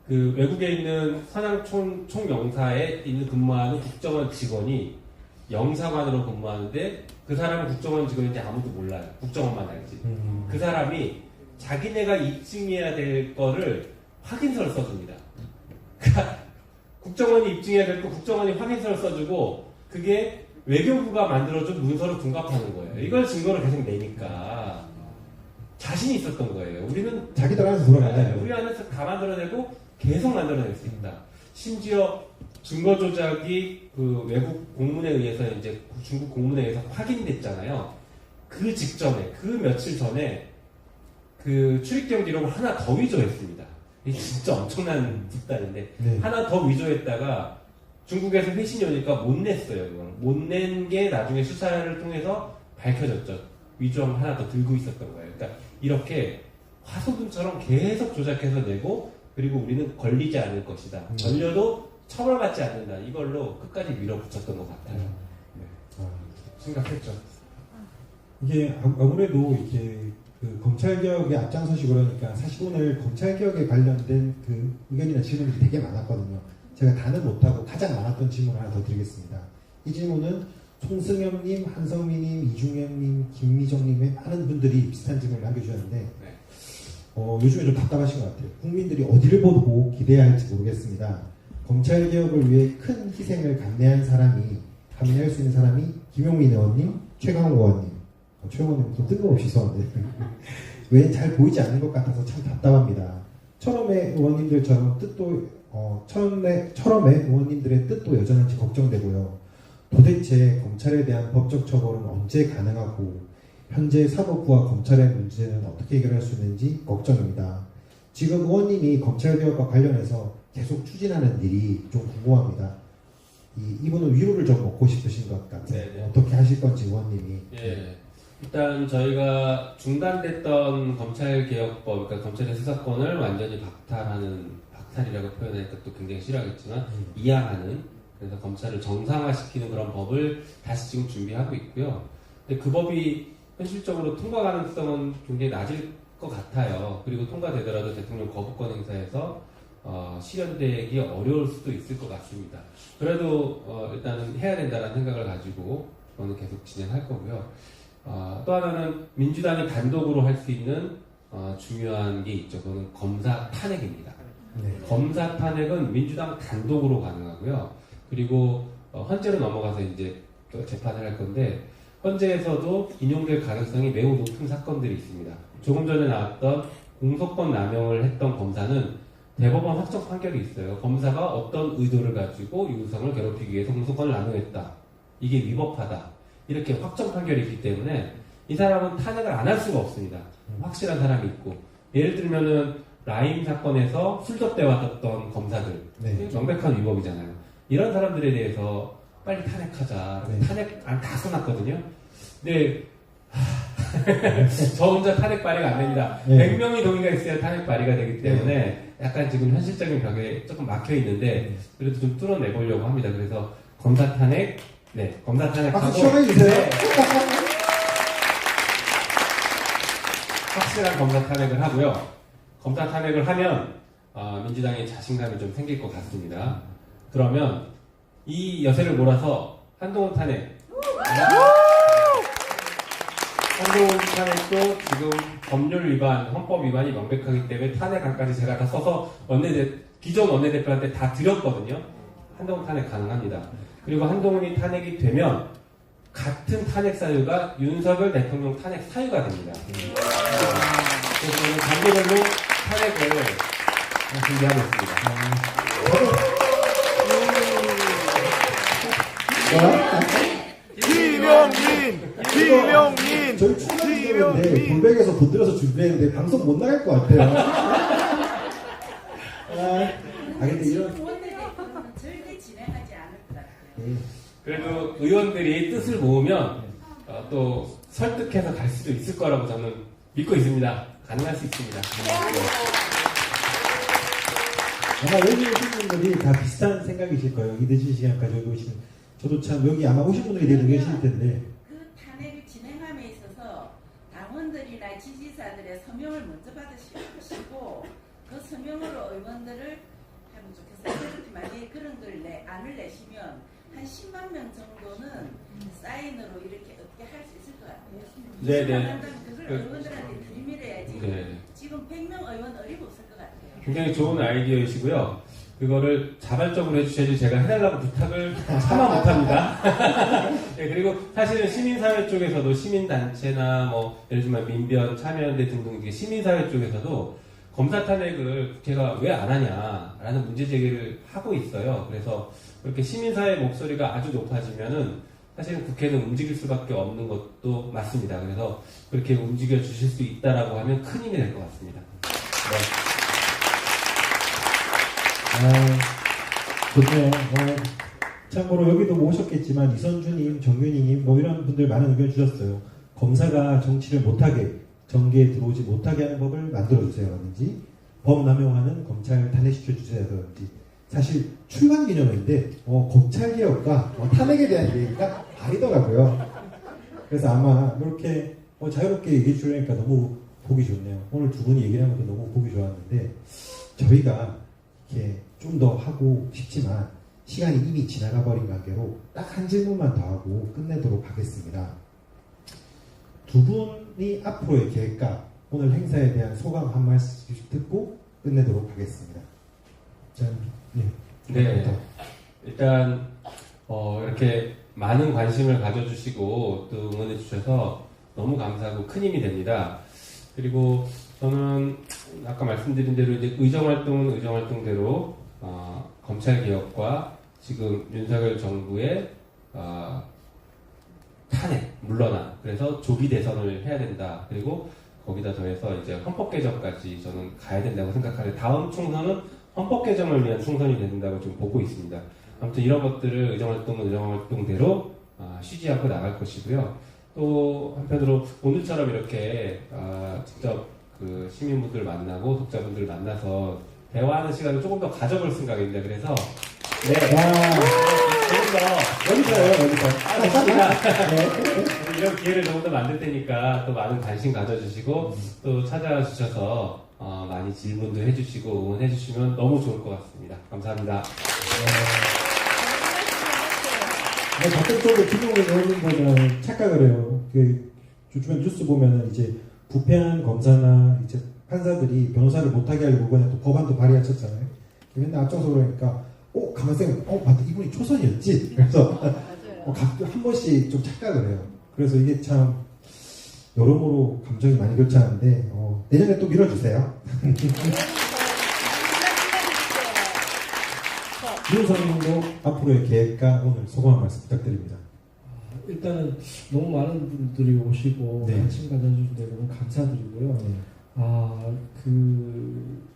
그 외국에 있는 선양 총영사에 있는 근무하는 국정원 직원이 영사관으로 근무하는데 그 사람은 국정원 직원인지 아무도 몰라요. 국정원만 알지. 그 사람이 자기네가 입증해야 될 거를 확인서를 써줍니다. 그러니까 국정원이 입증해야 될 거 국정원이 확인서를 써주고 그게 외교부가 만들어준 문서로 둔갑하는 거예요. 이걸 증거를 계속 내니까 자신이 있었던 거예요. 우리는 자기들 안에서 돌아가요. 우리 안에서 다 만들어내고 계속 만들어낼 수 있다. 심지어 증거 조작이 그 외국 공문에 의해서 이제 중국 공문에 의해서 확인됐잖아요. 그 직전에 그 며칠 전에 그 출입경 기록을 하나 더 위조했습니다. 이게 진짜 엄청난 뒷단인데 하나 더 위조했다가 중국에서 회신이 오니까 못 냈어요. 못 낸 게 나중에 수사를 통해서 밝혀졌죠. 위조함 하나 더 들고 있었던 거예요. 그러니까 이렇게 화소금처럼 계속 조작해서 내고 그리고 우리는 걸리지 않을 것이다. 걸려도 처벌받지 않는다. 이걸로 끝까지 밀어붙였던 것 같아요. 심각했죠. 네. 이게 아무래도 이렇게 그 검찰개혁에 앞장서시고 그러니까 사실 오늘 검찰개혁에 관련된 그 의견이나 질문들이 되게 많았거든요. 제가 다는 못하고 가장 많았던 질문 하나 더 드리겠습니다. 이 질문은 송승엽님, 한성민님, 이중현님, 김미정님의 많은 분들이 비슷한 질문을 남겨주셨는데 요즘에 좀 답답하신 것 같아요. 국민들이 어디를 보고 기대해야 할지 모르겠습니다. 검찰개혁을 위해 큰 희생을 감내할 수 있는 사람이 김용민 의원님, 최강욱 의원님. 최강욱 의원님 뜬금없이 써는데 왜 잘 보이지 않는 것 같아서 참 답답합니다. 철험의 의원님들처럼 철험의 의원님들의 뜻도 여전한지 걱정되고요. 도대체 검찰에 대한 법적 처벌은 언제 가능하고 현재 사법부와 검찰의 문제는 어떻게 해결할 수 있는지 걱정입니다. 지금 의원님이 검찰개혁과 관련해서 계속 추진하는 일이 좀 궁금합니다. 이분은 위로를 좀 얻고 싶으신 것 같아요. 네네. 어떻게 하실 건지 의원님이. 예. 일단 저희가 중단됐던 검찰개혁법, 그러니까 검찰의 수사권을 완전히 박탈이라고 표현하니까 또 굉장히 싫어하겠지만 이양하는, 그래서 검찰을 정상화시키는 그런 법을 다시 지금 준비하고 있고요. 근데 그 법이 현실적으로 통과 가능성은 굉장히 낮을 것 같아요. 그리고 통과되더라도 대통령 거부권 행사에서 실현되기 어려울 수도 있을 것 같습니다. 그래도 일단은 해야 된다는 생각을 가지고 저는 계속 진행할 거고요. 또 하나는 민주당이 단독으로 할 수 있는 중요한 게 있죠. 그거는 검사 탄핵입니다. 네. 검사 탄핵은 민주당 단독으로 가능하고요. 그리고 헌재로 넘어가서 이제 또 재판을 할 건데 헌재에서도 인용될 가능성이 매우 높은 사건들이 있습니다. 조금 전에 나왔던 공소권 남용을 했던 검사는 대법원 확정 판결이 있어요. 검사가 어떤 의도를 가지고 유성을 괴롭히기 위해서 공소권을 남용했다. 이게 위법하다. 이렇게 확정 판결이 있기 때문에 이 사람은 탄핵을 안 할 수가 없습니다. 확실한 사람이 있고. 예를 들면은 라임 사건에서 술접대왔던 검사들. 네. 명백한 위법이잖아요. 이런 사람들에 대해서 빨리 탄핵하자. 네. 탄핵 다 써놨거든요. 근데 저 혼자 탄핵 발의가 안 됩니다. 네. 100명이 동의가 있어야 탄핵 발의가 되기 때문에 약간 지금 현실적인 벽에 조금 막혀 있는데 그래도 좀 뚫어내보려고 합니다. 그래서 검사 탄핵, 검사 탄핵 박수 하고 시원하게 주세요. 확실한 검사 탄핵을 하고요. 검사 탄핵을 하면 민주당에 자신감이 좀 생길 것 같습니다. 그러면 이 여세를 몰아서 한동훈 탄핵. 한동훈 탄핵도 지금 법률 위반, 헌법 위반이 명백하기 때문에 탄핵안까지 제가 다 써서 기존 원내대표한테 다 드렸거든요. 한동훈 탄핵 가능합니다. 그리고 한동훈이 탄핵이 되면 같은 탄핵 사유가 윤석열 대통령 탄핵 사유가 됩니다. 그래서 저는 단계별로 탄핵을 준비하고 있습니다. 김용민! 저희 출연했는데 돌백에서 돈 들여서 준비했는데 방송 못 나갈 것 같아요. 근데 이런 절대 진행하지 않을 것 같아요. 그래도 의원들이 뜻을 모으면 또 설득해서 갈 수도 있을 거라고 저는 믿고 있습니다. 가능할 수 있습니다. 아마 여기 오신 분들이 다 비슷한 생각이실 거예요. 이 늦은 시간까지 여기 오시는. 저도 참 여기 아마 오신 분들이 되게 계실 텐데. 그 탄핵을 진행함에 있어서 당원들이나 지지자들의 서명을 먼저 받으시고 그 서명으로 의원들을 하면 좋겠어요. 그렇게 만약에 그런 걸 안을 내시면 한 10만 명 정도는 사인으로 이렇게 어떻게 할 수 있을 것 같아요. 네네. 그걸 의원들한테 들이밀어야지. 네. 지금 100명 의원 어림없을 것 같아요. 굉장히 좋은 아이디어이시고요. 그거를 자발적으로 해주셔야지 제가 해달라고 부탁을 차마 못합니다. 네, 그리고 사실은 시민사회 쪽에서도 시민단체나 뭐 예를 들면 민변, 참여연대 등등 시민사회 쪽에서도 검사 탄핵을 국회가 왜 안 하냐라는 문제 제기를 하고 있어요. 그래서 그렇게 시민사회 목소리가 아주 높아지면은 사실은 국회는 움직일 수밖에 없는 것도 맞습니다. 그래서 그렇게 움직여 주실 수 있다라고 하면 큰 힘이 될 것 같습니다. 네. 좋네요. 참고로 여기도 모셨겠지만 이선주님, 정윤희님 뭐 이런 분들 많은 의견 주셨어요. 검사가 정치를 못하게, 정계에 들어오지 못하게 하는 법을 만들어주세요라든지 법 남용하는 검찰 탄핵시켜주세요라든지 사실 출발 기념인데 검찰개혁과 탄핵에 대한 얘기가 다르더라고요. 그래서 아마 이렇게 자유롭게 얘기해 주려니까 너무 보기 좋네요. 오늘 두 분이 얘기를 한 것도 너무 보기 좋았는데 저희가 이렇게 좀 더 하고 싶지만 시간이 이미 지나가 버린 관계로 딱 한 질문만 더 하고 끝내도록 하겠습니다. 두 분이 앞으로의 계획과 오늘 행사에 대한 소감 한 말씀씩 듣고 끝내도록 하겠습니다. 자, 네. 일단 이렇게 많은 관심을 가져주시고 또 응원해 주셔서 너무 감사하고 큰 힘이 됩니다. 그리고 저는 아까 말씀드린 대로 이제 의정활동은 의정활동대로 검찰개혁과 지금 윤석열 정부의 탄핵, 물러나 그래서 조기 대선을 해야 된다. 그리고 거기다 더해서 이제 헌법 개정까지 저는 가야 된다고 생각하는데 다음 총선은 헌법 개정을 위한 총선이 된다고 좀 보고 있습니다. 아무튼 이런 것들을 의정활동은 의정활동대로 쉬지 않고 나갈 것이고요. 또 한편으로 오늘처럼 이렇게 직접 그 시민분들 만나고 독자분들 만나서 대화하는 시간을 조금 더 가져볼 생각입니다. 그래서 네, 조금 더 여기서요. 좋습니다. 이런 기회를 조금 더 만들 테니까 또 많은 관심 가져주시고 또 찾아와 주셔서 많이 질문도 해주시고 응원해주시면 너무 좋을 것 같습니다. 감사합니다. 적극적으로 김용민 의원님보다 착각을 해요. 주변 뉴스 보면은 이제 부패한 검사나 이제 판사들이 변호사를 못하게 하려고 그냥 또 법안도 발의하셨잖아요. 맨날 앞장서 그러니까, 가만 생각, 맞다, 이분이 초선이었지? 그래서, 한 번씩 좀 착각을 해요. 그래서 이게 참, 여러모로 감정이 많이 교차하는데, 내년에 또 밀어주세요. 유선님도 앞으로의 계획과 오늘 소감 한 말씀 부탁드립니다. 일단은 너무 많은 분들이 오시고 네. 관심 가져주신 데 너무 감사드리고요.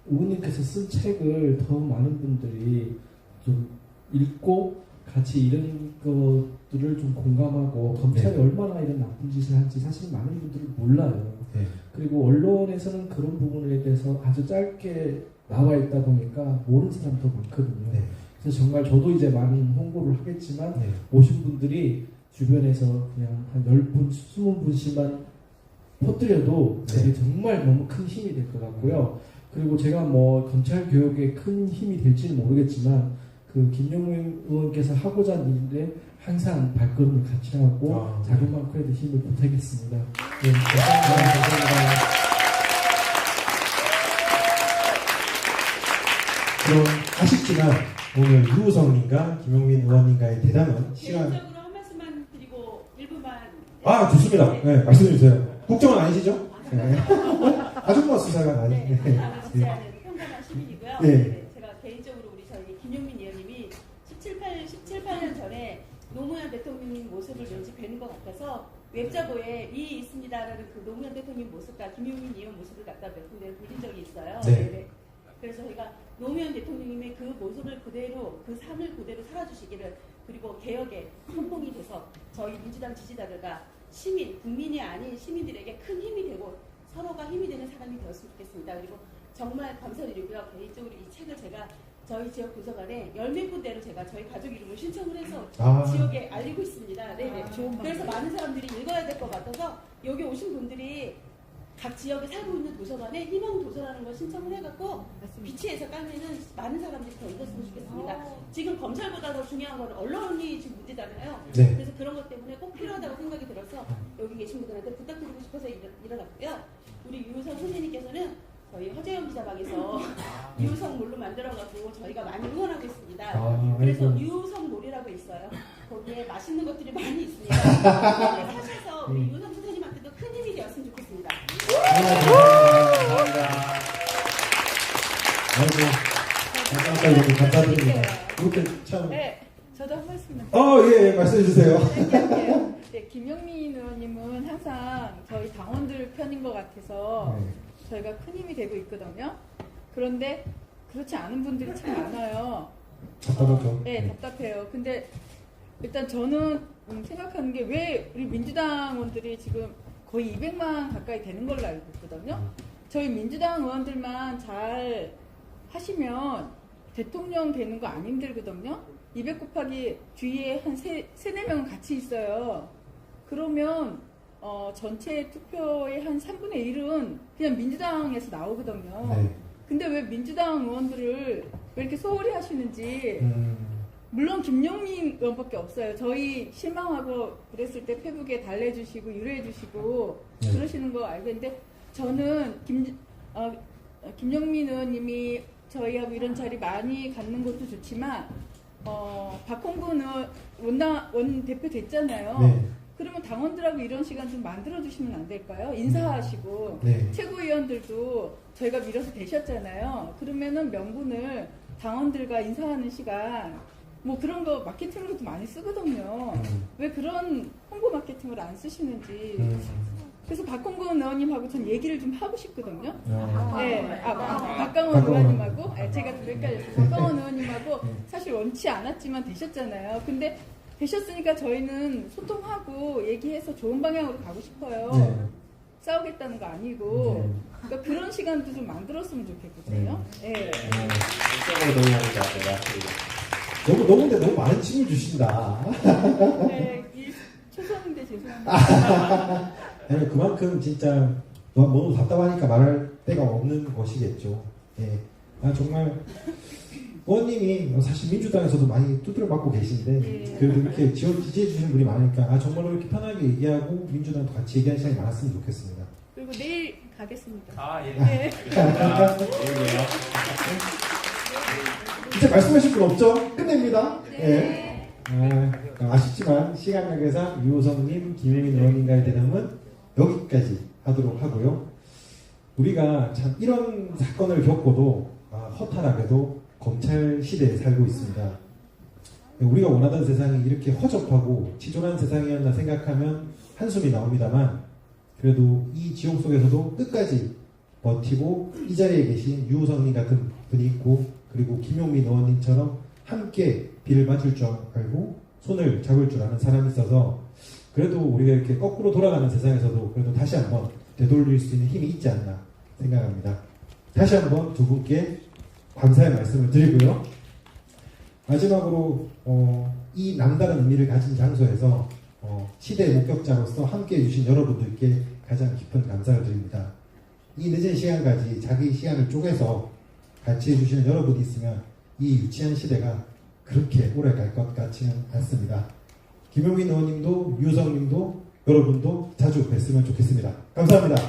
의원님께서 쓴 책을 더 많은 분들이 좀 읽고 같이 이런 것들을 좀 공감하고 검찰이 얼마나 이런 나쁜 짓을 하는지 사실 많은 분들이 몰라요. 네. 그리고 언론에서는 그런 부분에 대해서 아주 짧게 나와 있다 보니까 모르는 사람이 더 많거든요. 네. 그래서 정말 저도 이제 많은 홍보를 하겠지만 네. 오신 분들이 주변에서 그냥 한 10분, 20분씩만 퍼뜨려도 그게 정말 너무 큰 힘이 될 것 같고요. 그리고 제가 뭐 검찰 교육에 큰 힘이 될지는 모르겠지만 그 김용민 의원께서 하고자 하는 일에 항상 발걸음을 같이 하고 작은 만큼의 힘을 보태겠습니다. 네, 감사합니다. 그럼 아쉽지만 오늘 유우성님과 김용민 의원님과의 대담은 시간. 개인적으로 한 말씀만 드리고 1분만. 좋습니다. 네, 말씀해주세요. 국정은 아니시죠? 네. 아줌마 수사관 아니. 네, 진짜 평범한 시민이고요. 네. 네, 제가 개인적으로 우리 저희 김용민 의원님이 17, 8년 전에 노무현 대통령님 모습을 왠지 뵈는 것 같아서 웹자보에 이 있습니다라는 그 노무현 대통령 모습과 김용민 의원 모습을 갖다 몇 군데 돌린 적이 있어요. 네. 그래서 저희가 노무현 대통령님의 그 모습을 그대로, 그 삶을 그대로 살아주시기를, 그리고 개혁에 선봉이 돼서 저희 민주당 지지자들과 시민, 국민이 아닌 시민들에게 큰 힘이 되고 서로가 힘이 되는 사람이 되었으면 좋겠습니다. 그리고 정말 감사드리고요. 개인적으로 이 책을 제가 저희 지역 도서관에 10몇 군데로 제가 저희 가족 이름을 신청을 해서 지역에 알리고 있습니다. 네네. 그래서 많은 사람들이 읽어야 될 것 같아서 여기 오신 분들이 각 지역에 살고 있는 도서관에 희망 도서라는 걸 신청을 해갖고 비치해서 까면은 많은 사람들이 더 읽었으면 좋겠습니다. 지금 검찰보다 더 중요한 건 언론이 지금 문제잖아요. 네. 그래서 그런 것 때문에 꼭 필요하다고 생각이 들어서 여기 계신 분들한테 부탁드리고 싶어서 일어났고요. 우리 유우성 선생님께서는 저희 허재영 기자방에서 유우성 몰로 만들어갖고 저희가 많이 응원하고 있습니다. 그래서 유우성 몰이라고 있어요. 거기에 맛있는 것들이 많이 있습니다. 사셔서 우리 유우성 선생님한테도 큰 힘이 되었으면 좋겠습니다. 감사합니다. 아이고, 감사드립니다. 이렇게 참. 네, 저도 한 말씀만. 예, 말씀해주세요. 네, 김용민 의원님은 항상 저희 당원들 편인 것 같아서 저희가 큰 힘이 되고 있거든요. 그런데 그렇지 않은 분들이 참 많아요. 답답하죠. 네, 답답해요. 근데 일단 저는 생각하는 게 왜 우리 민주당원들이 지금 거의 200만 가까이 되는 걸로 알고 있거든요. 저희 민주당 의원들만 잘 하시면 대통령 되는 거 안 힘들거든요. 200 곱하기 뒤에 한 4-4명은 같이 있어요. 그러면 전체 투표의 한 3분의 1은 그냥 민주당에서 나오거든요. 네. 근데 왜 민주당 의원들을 왜 이렇게 소홀히 하시는지, 물론 김용민 의원밖에 없어요. 저희 실망하고 그랬을 때 페북에 달래주시고 유래해주시고 네. 그러시는 거 알고 있는데, 저는 김용민 의원님이 저희하고 이런 자리 많이 갖는 것도 좋지만 박홍근 원 대표 됐잖아요. 네. 그러면 당원들하고 이런 시간 좀 만들어주시면 안 될까요? 인사하시고. 네. 최고위원들도 저희가 밀어서 되셨잖아요. 그러면은 명분을 당원들과 인사하는 시간, 뭐 그런 거 마케팅으로도 많이 쓰거든요. 왜 그런 홍보 마케팅을 안 쓰시는지. 그래서 박홍근 의원님하고 전 얘기를 좀 하고 싶거든요. 네, 박강원 의원님하고, 제가 좀 헷갈렸어요. 박강원 의원님하고 사실 원치 않았지만 되셨잖아요. 근데 되셨으니까 저희는 소통하고 얘기해서 좋은 방향으로 가고 싶어요. 네. 싸우겠다는 거 아니고. 네. 그러니까 그런 시간도 좀 만들었으면 좋겠거든요. 네. 적으로 동의하는 것 같아요. 너무 근데 너무 많은 침을 주신다. 네, 초선인데 죄송합니다. 아니, 그만큼 진짜 너무 답답하니까 말할 데가 없는 것이겠죠. 예. 정말 의원님이 사실 민주당에서도 많이 두드려 맞고 계신데 예. 그래도 이렇게 지지해 주시는 분이 많으니까 정말로 이렇게 편하게 얘기하고 민주당도 같이 얘기하는 시간이 많았으면 좋겠습니다. 그리고 내일 가겠습니다. 아, 예. 네. 알겠습니다. 내일이요. 이제 말씀하실 분 없죠? 끝냅니다. 네. 예. 아쉽지만 시간 관계상 유호성님, 김혜민 의원님과의 대담은 여기까지 하도록 하고요. 우리가 참 이런 사건을 겪고도 허탈하게도 검찰 시대에 살고 있습니다. 우리가 원하던 세상이 이렇게 허접하고 치졸한 세상이었나 생각하면 한숨이 나옵니다만, 그래도 이 지옥 속에서도 끝까지 버티고 이 자리에 계신 유호성님 같은 분이 있고, 그리고 김용민 의원님처럼 함께 비를 맞을 줄 알고 손을 잡을 줄 아는 사람이 있어서, 그래도 우리가 이렇게 거꾸로 돌아가는 세상에서도 그래도 다시 한번 되돌릴 수 있는 힘이 있지 않나 생각합니다. 다시 한번 두 분께 감사의 말씀을 드리고요. 마지막으로 이 남다른 의미를 가진 장소에서 시대의 목격자로서 함께 해주신 여러분들께 가장 깊은 감사를 드립니다. 이 늦은 시간까지 자기 시간을 쪼개서 같이 해주시는 여러분이 있으면 이 유치한 시대가 그렇게 오래 갈 것 같지는 않습니다. 김용민 의원님도 유성님도 여러분도 자주 뵀으면 좋겠습니다. 감사합니다.